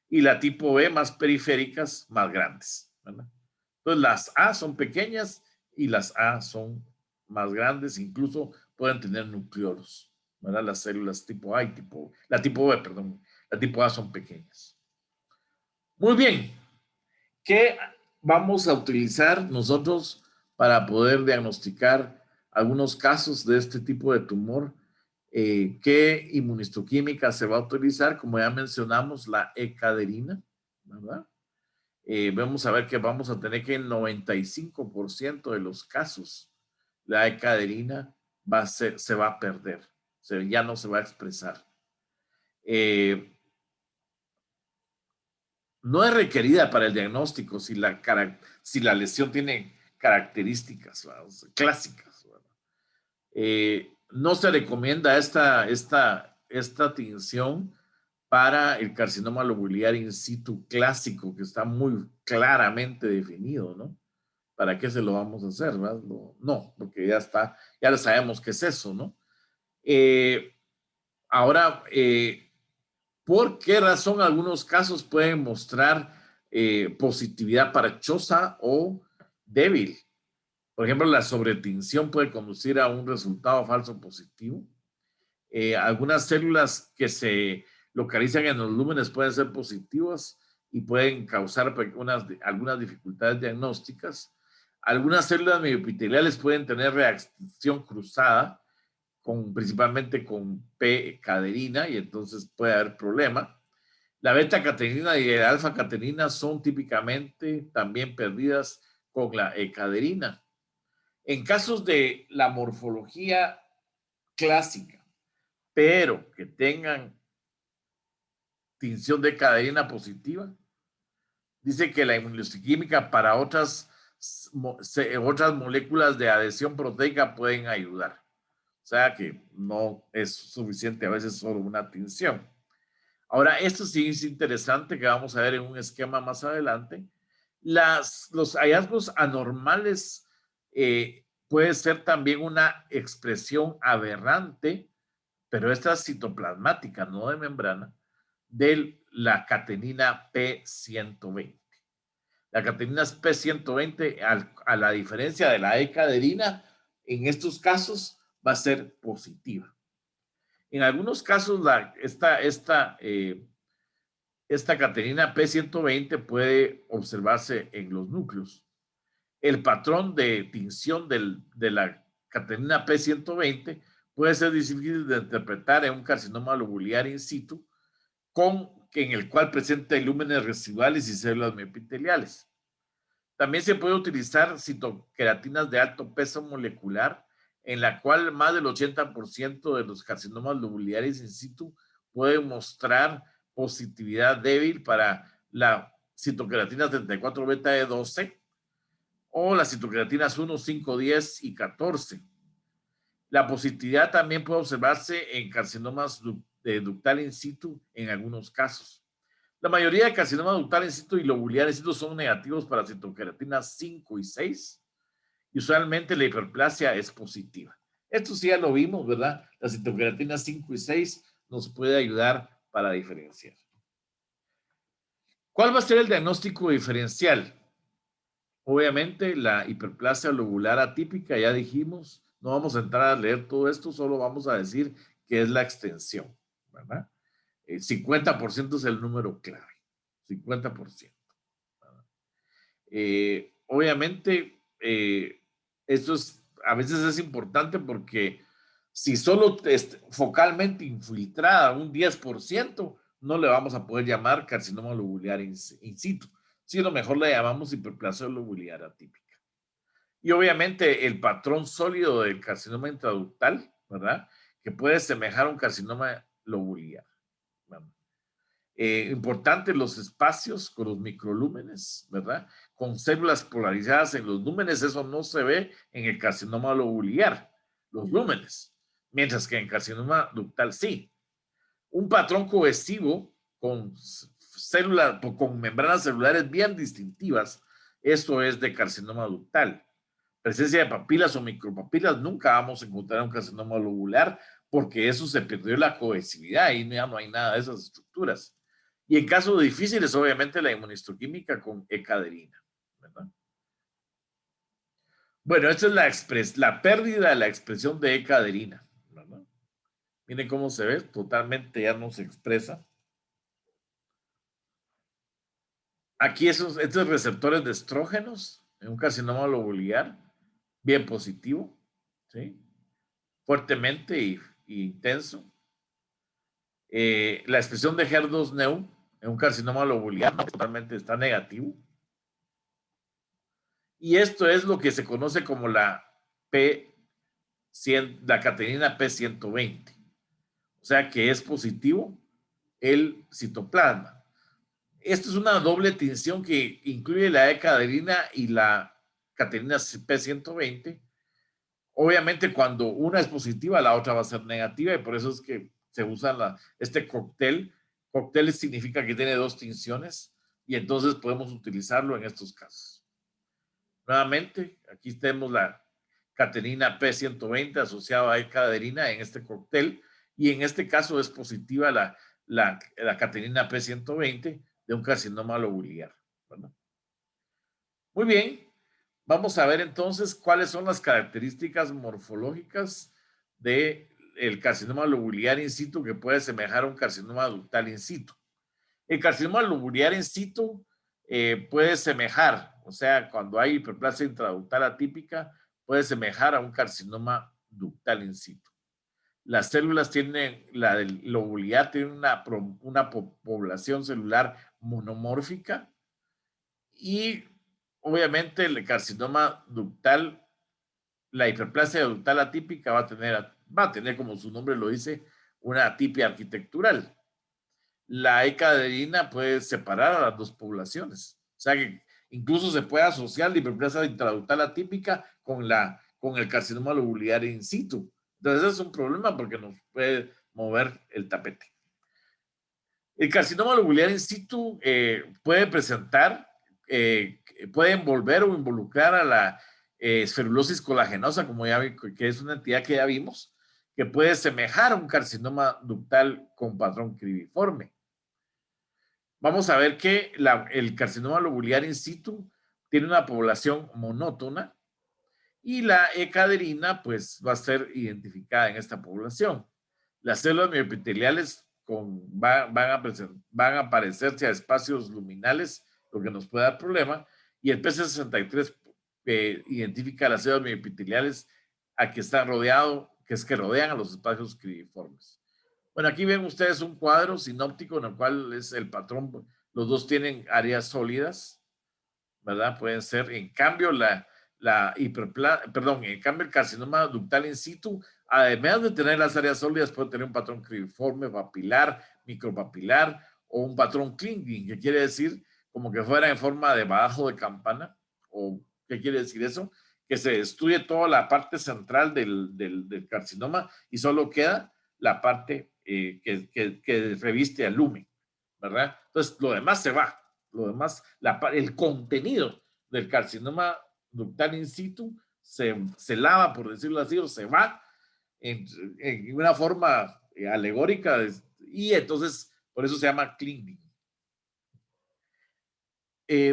[SPEAKER 1] y la tipo B, más periféricas, más grandes, ¿verdad? Entonces, las A son pequeñas y las A son más grandes, incluso pueden tener nucleolos, ¿verdad? Las células tipo A y la tipo B, perdón, la tipo A son pequeñas. Muy bien. ¿Qué vamos a utilizar nosotros para poder diagnosticar algunos casos de este tipo de tumor? ¿Qué inmunistoquímica se va a utilizar? Como ya mencionamos, la ecaderina, ¿verdad? Vamos a ver que vamos a tener que en 95% de los casos la ecaderina se va a perder, ya no se va a expresar. No es requerida para el diagnóstico si la lesión tiene características, ¿verdad? Clásicas, ¿verdad? No se recomienda esta tinción para el carcinoma lobular in situ clásico, que está muy claramente definido, ¿no? ¿Para qué se lo vamos a hacer, verdad? No, porque ya sabemos qué es eso, ¿no? Ahora, ¿por qué razón algunos casos pueden mostrar positividad parachosa o débil? Por ejemplo, la sobretinción puede conducir a un resultado falso positivo. Algunas células que se localizan en los lúmenes pueden ser positivas y pueden causar algunas dificultades diagnósticas. Algunas células mioepiteliales pueden tener reacción cruzada, principalmente con P-caderina, y entonces puede haber problema. La beta-catenina y la alfa-catenina son típicamente también perdidas con la E-caderina. En casos de la morfología clásica, pero que tengan tinción de caderina positiva, dice que la inmunohistoquímica para otras moléculas de adhesión proteica pueden ayudar. O sea que no es suficiente a veces solo una tinción. Ahora, esto sí es interesante, que vamos a ver en un esquema más adelante. Los hallazgos anormales puede ser también una expresión aberrante, pero esta es citoplasmática, no de membrana, de la catenina P120. La catenina P120, a la diferencia de la E-caderina, en estos casos va a ser positiva. En algunos casos, esta catenina P120 puede observarse en los núcleos. El patrón de tinción de la catenina P120 puede ser difícil de interpretar en un carcinoma lobular in situ, en el cual presenta ilúmenes residuales y células mioepiteliales. También se puede utilizar citoqueratinas de alto peso molecular, en la cual más del 80% de los carcinomas lobulares in situ pueden mostrar positividad débil para la citocreatina 34 beta E12 o las citocreatinas 1, 5, 10 y 14. La positividad también puede observarse en carcinomas ductal in situ en algunos casos. La mayoría de carcinomas ductal in situ y lobular in situ son negativos para citocreatinas 5 y 6. Y usualmente la hiperplasia es positiva. Esto sí ya lo vimos, ¿verdad? La citocreatina 5 y 6 nos puede ayudar para diferenciar. ¿Cuál va a ser el diagnóstico diferencial? Obviamente la hiperplasia lobular atípica, ya dijimos, no vamos a entrar a leer todo esto, solo vamos a decir que es la extensión, ¿verdad? El 50% es el número clave, 50%. Obviamente, esto es, a veces es importante porque si solo focalmente infiltrada un 10%, no le vamos a poder llamar carcinoma lobular in situ, sino mejor le llamamos hiperplasia lobular atípica. Y obviamente el patrón sólido del carcinoma intraductal, ¿verdad? Que puede semejar a un carcinoma lobular. Importante los espacios con los microlúmenes, ¿verdad? Con células polarizadas en los lúmenes, eso no se ve en el carcinoma lobular, los lúmenes, mientras que en carcinoma ductal sí. Un patrón cohesivo con células, con membranas celulares bien distintivas, eso es de carcinoma ductal. Presencia de papilas o micropapilas, nunca vamos a encontrar un carcinoma lobular porque eso se perdió la cohesividad y ya no hay nada de esas estructuras. Y en casos difíciles, obviamente, la inmunistoquímica con ecaderina, ¿verdad? Bueno, esta es la pérdida de la expresión de ecaderina, ¿verdad? Miren cómo se ve, totalmente ya no se expresa. Aquí estos receptores de estrógenos en un carcinoma lobular, bien positivo, ¿sí? Fuertemente y intenso. La expresión de HER2-Neu en un carcinoma lobular totalmente está negativo. Y esto es lo que se conoce como la catenina P120. O sea que es positivo el citoplasma. Esto es una doble tinción que incluye la ecaderina y la catenina P120. Obviamente cuando una es positiva, la otra va a ser negativa y por eso es que se usa este cóctel. Cóctel significa que tiene dos tinciones y entonces podemos utilizarlo en estos casos. Nuevamente, aquí tenemos la catenina P120 asociada a ecaderina en este cóctel y en este caso es positiva la catenina P120 de un carcinoma lobular, ¿verdad? Muy bien, vamos a ver entonces cuáles son las características morfológicas del carcinoma lobular in situ que puede semejar a un carcinoma ductal in situ. El carcinoma lobular in situ puede semejar, o sea, cuando hay hiperplasia intraductal atípica, puede semejar a un carcinoma ductal in situ. Las células tienen, la del lobular tiene una población celular monomórfica y obviamente el carcinoma ductal, la hiperplasia ductal atípica va a tener, como su nombre lo dice, una atipia arquitectural. La ecaderina puede separar a las dos poblaciones. O sea que incluso se puede asociar la hiperplasia intraductal atípica con el carcinoma lobular in situ. Entonces es un problema porque nos puede mover el tapete. El carcinoma lobular in situ puede presentar, puede envolver o involucrar a la esferulosis colagenosa, que es una entidad que ya vimos, que puede semejar a un carcinoma ductal con patrón cribiforme. Vamos a ver que el carcinoma lobular in situ tiene una población monótona y la ecaderina pues va a ser identificada en esta población. Las células mioepiteliales van a parecerse a espacios luminales, lo que nos puede dar problema, y el PC63 identifica las células mioepiteliales que rodean a los espacios cribiformes. Bueno, aquí ven ustedes un cuadro sinóptico en el cual es el patrón, los dos tienen áreas sólidas, ¿verdad? Pueden ser, en cambio, en cambio el carcinoma ductal in situ Además de tener las áreas sólidas, puede tener un patrón cribriforme, papilar, micropapilar o un patrón clinging, que quiere decir como que fuera en forma de bajo de campana. ¿O qué quiere decir eso? Que se destruye toda la parte central del carcinoma y solo queda la parte que reviste al lumen, ¿verdad? Entonces, lo demás se va. Lo demás, el contenido del carcinoma ductal in situ se lava, por decirlo así, o se va en una forma alegórica y entonces por eso se llama clinging.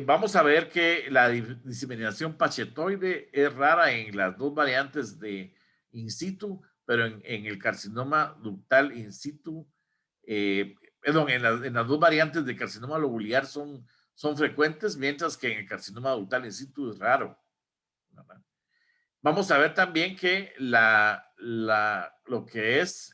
[SPEAKER 1] Vamos a ver que la diseminación pachetoide es rara en las dos variantes de in situ, pero en el carcinoma ductal in situ, perdón, en las dos variantes de carcinoma lobular son frecuentes, mientras que en el carcinoma ductal in situ es raro, ¿verdad? Vamos a ver también que lo que es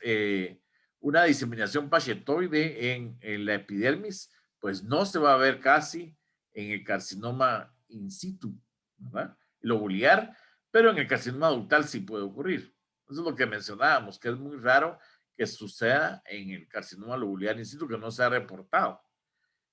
[SPEAKER 1] una diseminación pachetoide en la epidermis, pues no se va a ver casi en el carcinoma in situ, ¿verdad? Lobular, pero en el carcinoma ductal sí puede ocurrir. Eso es lo que mencionábamos, que es muy raro que suceda en el carcinoma lobular in situ, que no se ha reportado.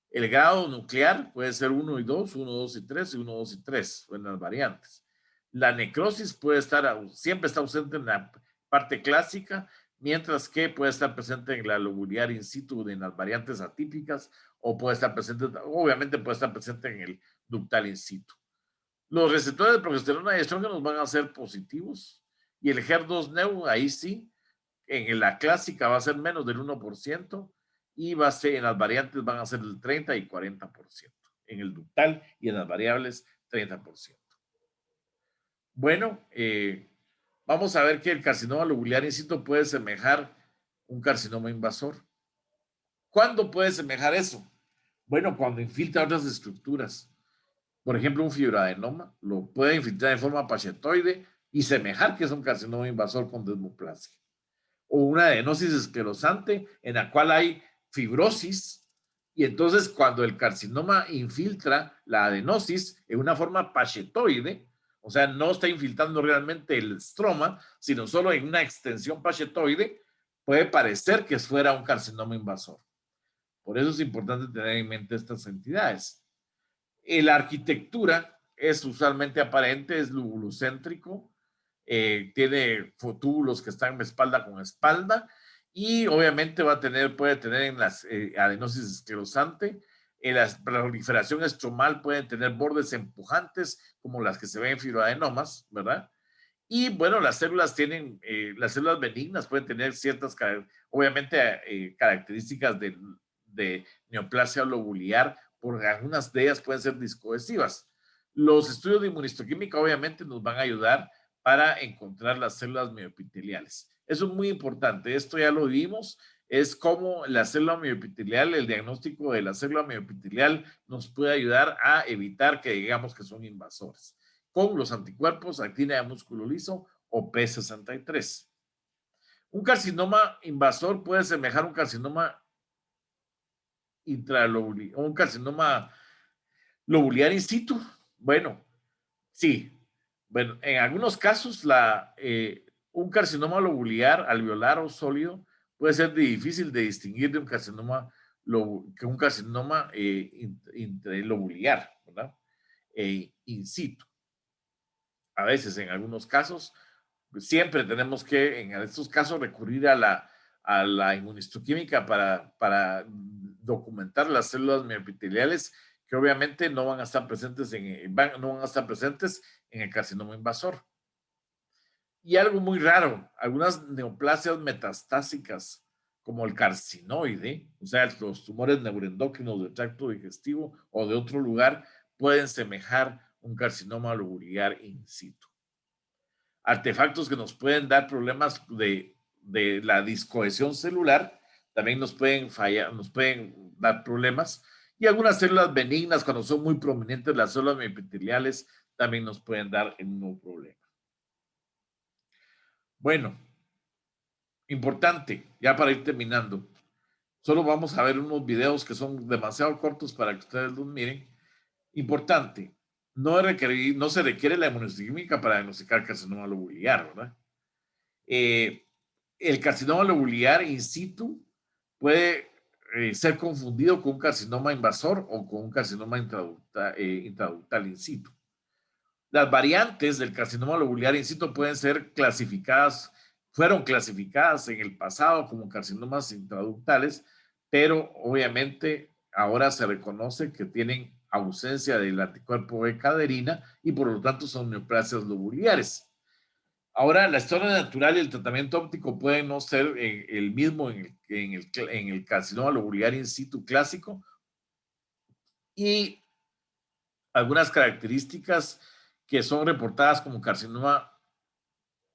[SPEAKER 1] El grado nuclear puede ser 1 y 2, 1, 2 y 3 y 1, 2 y 3, en las variantes. La necrosis puede estar, siempre está ausente en la parte clásica, mientras que puede estar presente en la lobular in situ en las variantes atípicas, o puede estar presente, obviamente puede estar presente en el ductal in situ. Los receptores de progesterona y estrógenos van a ser positivos, y el HER2-Neu, ahí sí, en la clásica va a ser menos del 1%, y va a ser, en las variantes van a ser el 30 y 40%, en el ductal y en las variables 30%. Bueno, vamos a ver que el carcinoma lobular in situ puede semejar un carcinoma invasor. ¿Cuándo puede semejar eso? Bueno, cuando infiltra otras estructuras. Por ejemplo, un fibroadenoma lo puede infiltrar en forma pachetoide y semejar que es un carcinoma invasor con desmoplasia. O una adenosis esclerosante en la cual hay fibrosis, y entonces cuando el carcinoma infiltra la adenosis en una forma pachetoide, o sea, no está infiltrando realmente el estroma, sino solo en una extensión pachetoide, puede parecer que fuera un carcinoma invasor. Por eso es importante tener en mente estas entidades. La arquitectura es usualmente aparente, es lobulocéntrico, tiene túbulos que están espalda con espalda, y obviamente puede tener en las adenosis esclerosante, en la proliferación estromal pueden tener bordes empujantes como las que se ven en fibroadenomas, ¿verdad? Y bueno, las células benignas pueden tener ciertas, obviamente, características de neoplasia lobular, porque algunas de ellas pueden ser discohesivas. Los estudios de inmunistoquímica obviamente nos van a ayudar para encontrar las células mioepiteliales. Eso es muy importante, esto ya lo vimos, es como la célula mioepitelial, el diagnóstico de la célula mioepitelial nos puede ayudar a evitar que digamos que son invasores, con los anticuerpos actina de músculo liso o P63. Un carcinoma invasor puede semejar un carcinoma intralobular o un carcinoma lobular in situ. Bueno, sí. Bueno, en algunos casos un carcinoma lobular alveolar o sólido puede ser difícil de distinguir de un carcinoma intralobular, ¿verdad? In situ. A veces, en algunos casos, siempre tenemos que, en estos casos, recurrir a la inmunistoquímica para documentar las células mioepiteliales que obviamente no van a estar presentes en el carcinoma invasor. Y algo muy raro, algunas neoplasias metastásicas, como el carcinoide, o sea, los tumores neuroendocrinos del tracto digestivo o de otro lugar, pueden semejar un carcinoma lobular in situ. Artefactos que nos pueden dar problemas de la discohesión celular también nos pueden dar problemas, y algunas células benignas, cuando son muy prominentes las células mioepiteliales, también nos pueden dar el mismo problema. Bueno, importante, ya para ir terminando, solo vamos a ver unos videos que son demasiado cortos para que ustedes los miren. Importante, no se requiere la inmunistoquímica para diagnosticar carcinoma lobular, ¿verdad? El carcinoma lobular in situ puede ser confundido con un carcinoma invasor o con un carcinoma intraductal in situ. Las variantes del carcinoma lobular in situ pueden ser clasificadas, fueron clasificadas en el pasado como carcinomas intraductales, pero obviamente ahora se reconoce que tienen ausencia del anticuerpo de caderina y por lo tanto son neoplasias lobulares. Ahora, la historia natural y el tratamiento óptico pueden no ser el mismo en el carcinoma lobular in situ clásico, y algunas características que son reportadas como carcinoma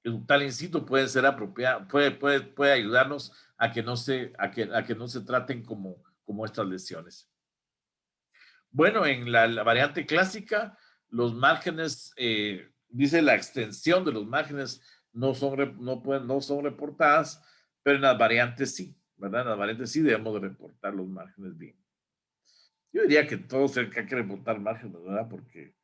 [SPEAKER 1] ductal in situ pueden ser apropiadas, puede ayudarnos a que no se traten como estas lesiones. Bueno, en la variante clásica, los márgenes, dice la extensión de los márgenes no son reportadas, pero en las variantes sí, ¿verdad? En las variantes sí debemos de reportar los márgenes bien. Yo diría que todos hay que reportar márgenes, ¿verdad? Porque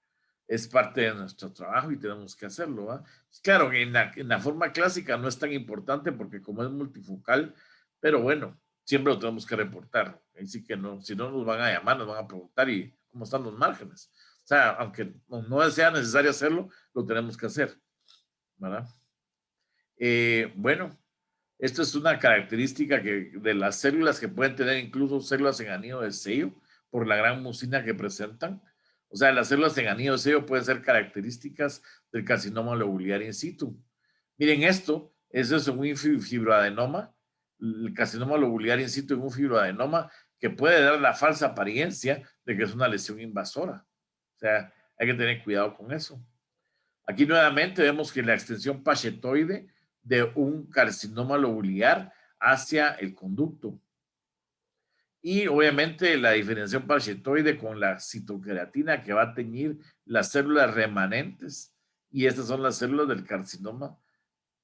[SPEAKER 1] es parte de nuestro trabajo y tenemos que hacerlo, ¿verdad? Claro, en la forma clásica no es tan importante porque como es multifocal, pero bueno, siempre lo tenemos que reportar. Así que no, si no nos van a llamar, nos van a preguntar y cómo están los márgenes. O sea, aunque no sea necesario hacerlo, lo tenemos que hacer, ¿verdad? Bueno, esto es una característica de las células que pueden tener incluso células en anillo de sello por la gran mucina que presentan. O sea, las células en anillo de sello pueden ser características del carcinoma lobular in situ. Miren esto, eso es un fibroadenoma, el carcinoma lobular in situ es un fibroadenoma que puede dar la falsa apariencia de que es una lesión invasora. O sea, hay que tener cuidado con eso. Aquí nuevamente vemos que la extensión pachetoide de un carcinoma lobular hacia el conducto. Y obviamente la diferenciación pachetoide con la citocreatina que va a teñir las células remanentes. Y estas son las células del carcinoma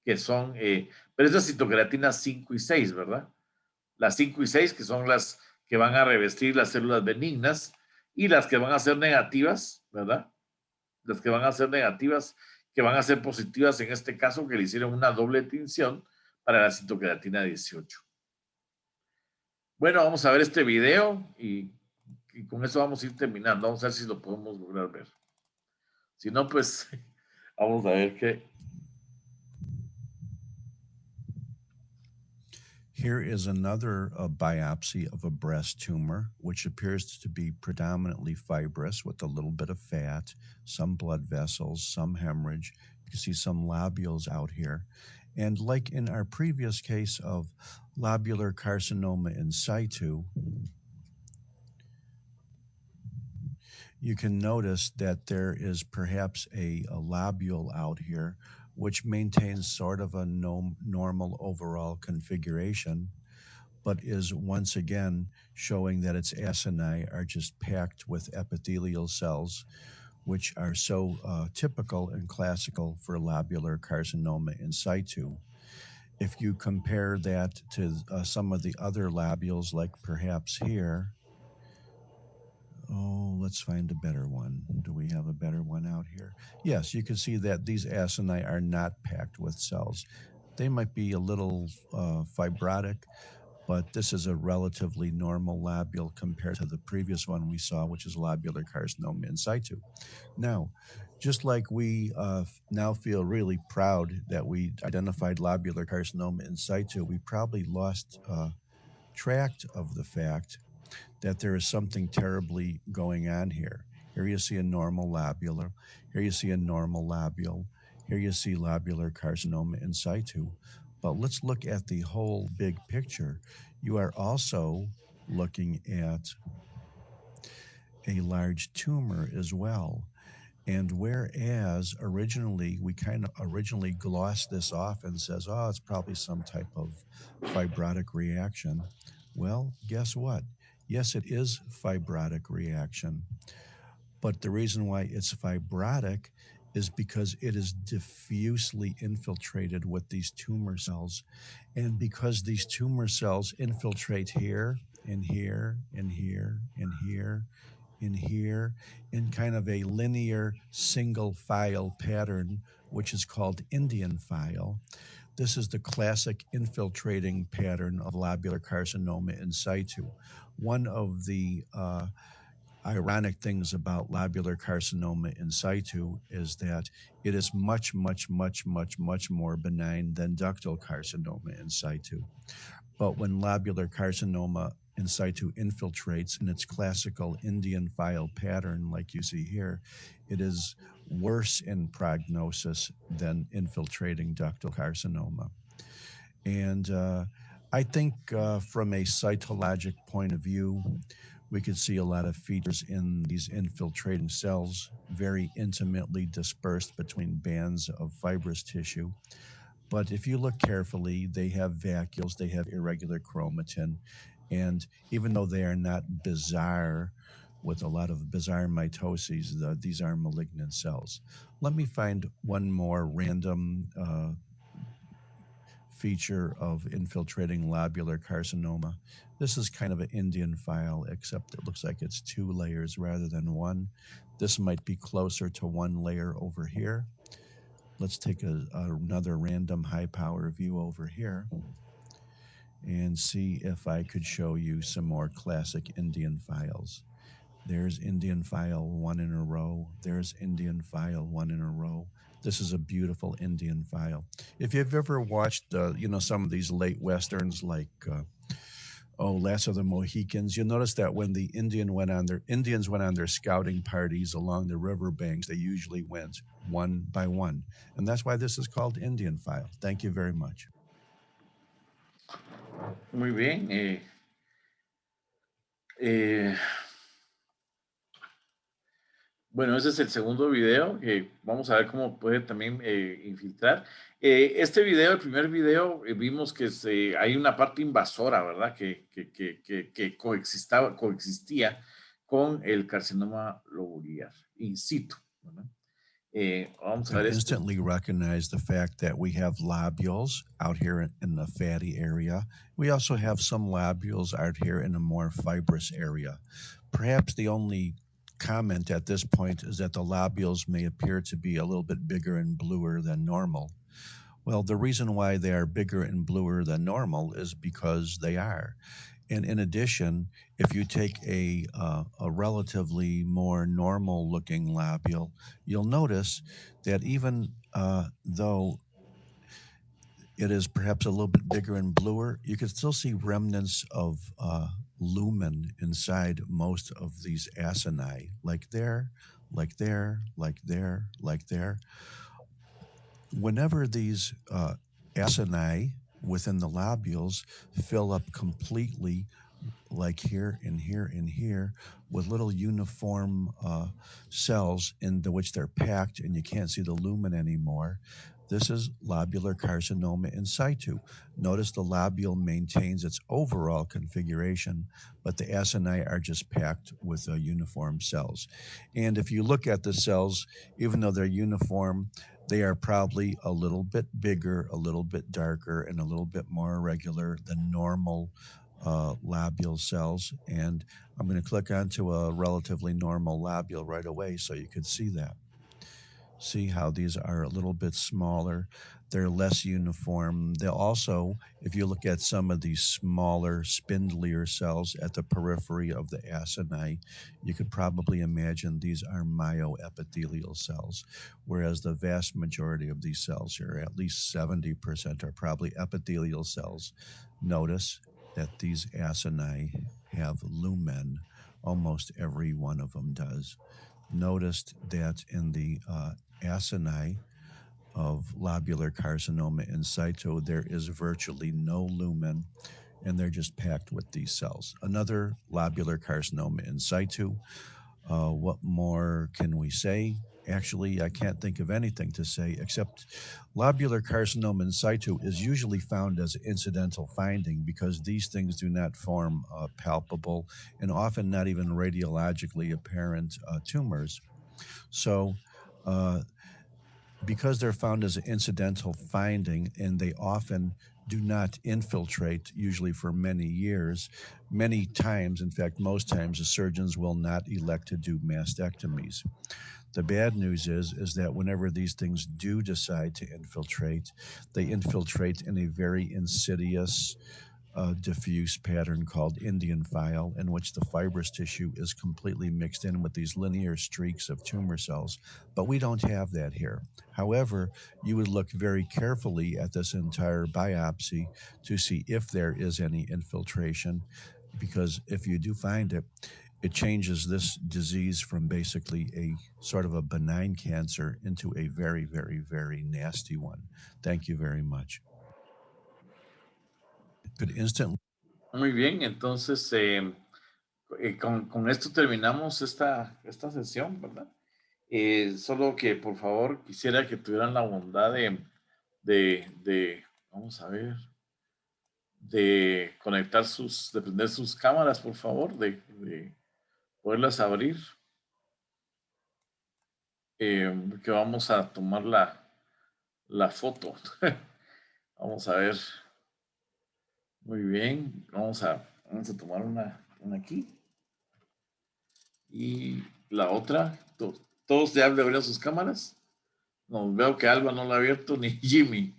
[SPEAKER 1] que son, pero estas citocreatinas 5 y 6, ¿verdad? Las 5 y 6 que son las que van a revestir las células benignas y las que van a ser negativas, ¿verdad? Las que van a ser negativas, que van a ser positivas en este caso, que le hicieron una doble tinción para la citocreatina 18. Bueno, vamos a ver este video y con eso vamos a ir terminando. Vamos a ver si lo podemos lograr ver. Si no, pues vamos a ver qué.
[SPEAKER 3] Here is another biopsy of a breast tumor, which appears to be predominantly fibrous with a little bit of fat, some blood vessels, some hemorrhage. You can see some lobules out here. And like in our previous case of lobular carcinoma in situ, you can notice that there is perhaps a lobule out here which maintains sort of a normal overall configuration, but is once again showing that its acini are just packed with epithelial cells, which are so typical and classical for lobular carcinoma in situ. If you compare that to some of the other lobules, like perhaps here, oh, let's find a better one. Do we have a better one out here? Yes, you can see that these acini are not packed with cells. They might be a little fibrotic, but this is a relatively normal lobule compared to the previous one we saw, which is lobular carcinoma in situ. Now, just like we now feel really proud that we identified lobular carcinoma in situ, we probably lost track of the fact that there is something terribly going on here. Here you see a normal lobule. Here you see a normal lobule. Here you see lobular carcinoma in situ. But let's look at the whole big picture. You are also looking at a large tumor as well. And whereas originally we kind of glossed this off and says, oh, it's probably some type of fibrotic reaction. Well, guess what? Yes, it is fibrotic reaction, but the reason why it's fibrotic is because it is diffusely infiltrated with these tumor cells. And because these tumor cells infiltrate here and here and here and here and here in kind of a linear single file pattern, which is called Indian file, This is the classic infiltrating pattern of lobular carcinoma in situ. One of the ironic things about lobular carcinoma in situ is that it is much, much, much, much, much more benign than ductal carcinoma in situ. But when lobular carcinoma in situ infiltrates in its classical Indian file pattern, like you see here, it is worse in prognosis than infiltrating ductal carcinoma. And I think from a cytologic point of view, we could see a lot of features in these infiltrating cells, very intimately dispersed between bands of fibrous tissue. But if you look carefully, they have vacuoles, they have irregular chromatin, and even though they are not bizarre, with a lot of bizarre mitoses, these are malignant cells. Let me find one more random feature of infiltrating lobular carcinoma. This is kind of an Indian file, except it looks like it's 2 layers rather than 1. This might be closer to 1 layer over here. Let's take another random high power view over here and see if I could show you some more classic Indian files. There's Indian file 1 in a row. There's Indian file 1 in a row. This is a beautiful Indian file. If you've ever watched, some of these late westerns like, Last of the Mohicans, you'll notice that when the Indians went on their scouting parties along the riverbanks, they usually went one by one. And that's why this is called Indian file. Thank you very much.
[SPEAKER 1] Muy bien. Bueno, ese es el segundo video que vamos a ver cómo puede también infiltrar. Este video, el primer video, vimos que hay una parte invasora, ¿verdad? Que coexistía con el carcinoma lobular in situ, ¿verdad? Vamos a ver esto.
[SPEAKER 3] Instantly recognize the fact that we have lobules out here in the fatty area. We also have some lobules out here in a more fibrous area. Perhaps the only comment at this point is that the lobules may appear to be a little bit bigger and bluer than normal. Well, the reason why they are bigger and bluer than normal is because they are. And in addition, if you take a relatively more normal looking lobule, you'll notice that even though it is perhaps a little bit bigger and bluer, you can still see remnants of lumen inside most of these acini, like there, like there, like there, like there. Whenever these acini within the lobules fill up completely, like here and here and here, with little uniform cells into which they're packed and you can't see the lumen anymore, this is lobular carcinoma in situ. Notice the lobule maintains its overall configuration, but the acini are just packed with uniform cells. And if you look at the cells, even though they're uniform, they are probably a little bit bigger, a little bit darker, and a little bit more irregular than normal lobule cells. And I'm going to click onto a relatively normal lobule right away so you could see that. See how these are a little bit smaller. They're less uniform. They'll also, if you look at some of these smaller, spindlier cells at the periphery of the acini, you could probably imagine these are myoepithelial cells, whereas the vast majority of these cells here, at least 70%, are probably epithelial cells. Notice that these acini have lumen. Almost every one of them does. Noticed that in the acini of lobular carcinoma in situ, there is virtually no lumen, and they're just packed with these cells. Another lobular carcinoma in situ. What more can we say? Actually, I can't think of anything to say except lobular carcinoma in situ is usually found as an incidental finding because these things do not form palpable and often not even radiologically apparent tumors. So because they're found as an incidental finding and they often do not infiltrate, usually for many years. Many times, in fact, most times, the surgeons will not elect to do mastectomies. The bad news is that whenever these things do decide to infiltrate, they infiltrate in a very insidious, diffuse pattern called Indian file, in which the fibrous tissue is completely mixed in with these linear streaks of tumor cells. But we don't have that here. However, you would look very carefully at this entire biopsy to see if there is any infiltration, because if you do find it, it changes this disease from basically a sort of a benign cancer into a very, very, very nasty one. Thank you very much. Could instantly.
[SPEAKER 1] Muy bien, entonces con esto terminamos esta sesión, ¿verdad? Solo que por favor quisiera que tuvieran la bondad de vamos a ver, de conectar de prender sus cámaras, por favor, de poderlas abrir, que vamos a tomar la foto. Vamos a ver. Muy bien, vamos a tomar una aquí. Y la otra, ¿todos ya abrieron sus cámaras? No, veo que Alba no la ha abierto, ni Jimmy.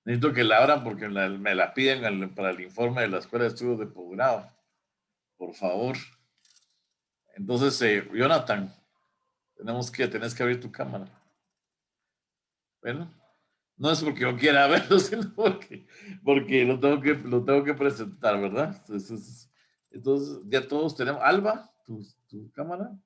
[SPEAKER 1] Necesito que la abran porque me la piden para el informe de la Escuela de Estudios de Posgrado. Por favor. Entonces, Jonathan, tenés que abrir tu cámara. Bueno. No es porque yo quiera verlo, sino porque lo tengo que presentar, ¿verdad? Entonces, ya todos tenemos. Alba, tu cámara.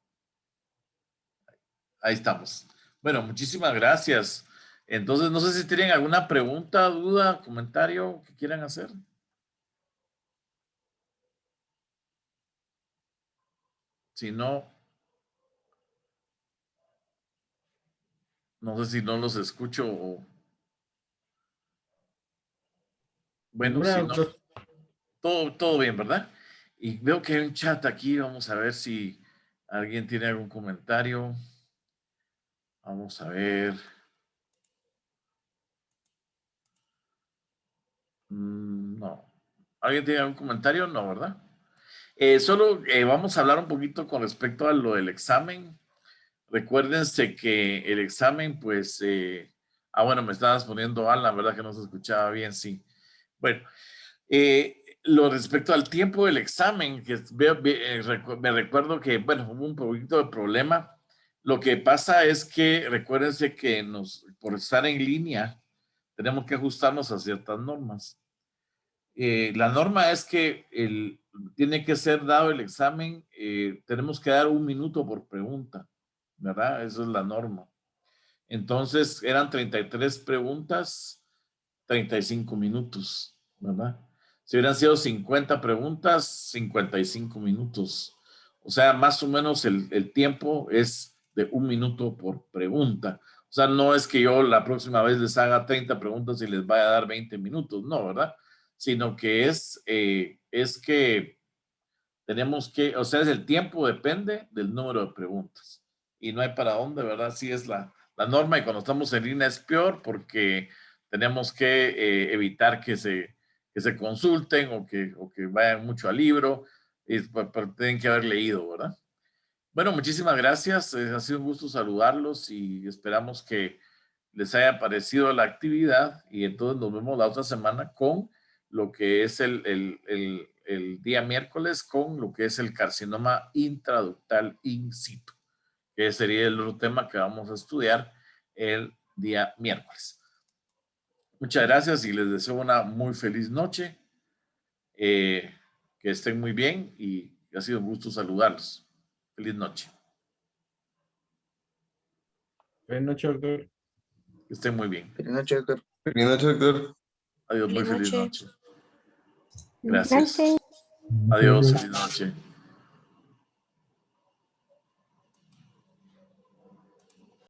[SPEAKER 1] Ahí estamos. Bueno, muchísimas gracias. Entonces, no sé si tienen alguna pregunta, duda, comentario que quieran hacer. Si no, no sé si no los escucho o... Bueno, si no, todo bien, ¿verdad? Y veo que hay un chat aquí. Vamos a ver si alguien tiene algún comentario. Vamos a ver. No. ¿Alguien tiene algún comentario? No, ¿verdad? Solo vamos a hablar un poquito con respecto a lo del examen. Recuérdense que el examen, pues... bueno, me estabas poniendo Alan, ¿verdad? Que no se escuchaba bien, sí. Bueno, lo respecto al tiempo del examen, que me recuerdo que, bueno, hubo un poquito de problema. Lo que pasa es que recuérdense que por estar en línea, tenemos que ajustarnos a ciertas normas. La norma es que tiene que ser dado el examen, tenemos que dar 1 minuto por pregunta, ¿verdad? Esa es la norma. Entonces, eran 33 preguntas, 35 minutos, ¿verdad? Si hubieran sido 50 preguntas, 55 minutos. O sea, más o menos el tiempo es de 1 minuto por pregunta. O sea, no es que yo la próxima vez les haga 30 preguntas y les vaya a dar 20 minutos, no, ¿verdad? Sino que es que tenemos que, o sea, el tiempo depende del número de preguntas. Y no hay para dónde, ¿verdad? Sí es la norma, y cuando estamos en línea es peor porque tenemos que evitar que se consulten o que vayan mucho al libro, pero tienen que haber leído, ¿verdad? Bueno, muchísimas gracias. Ha sido un gusto saludarlos y esperamos que les haya parecido la actividad, y entonces nos vemos la otra semana con lo que es el día miércoles, con lo que es el carcinoma intraductal in situ, que sería el otro tema que vamos a estudiar el día miércoles. Muchas gracias y les deseo una muy feliz noche. Que estén muy bien y ha sido un gusto saludarlos. Feliz noche.
[SPEAKER 4] Buenas noches, doctor.
[SPEAKER 1] Que estén muy bien.
[SPEAKER 5] Feliz noche, doctor. Feliz noche, doctor.
[SPEAKER 1] Adiós, muy feliz noche.
[SPEAKER 6] Gracias.
[SPEAKER 1] Gracias. Adiós, feliz noche.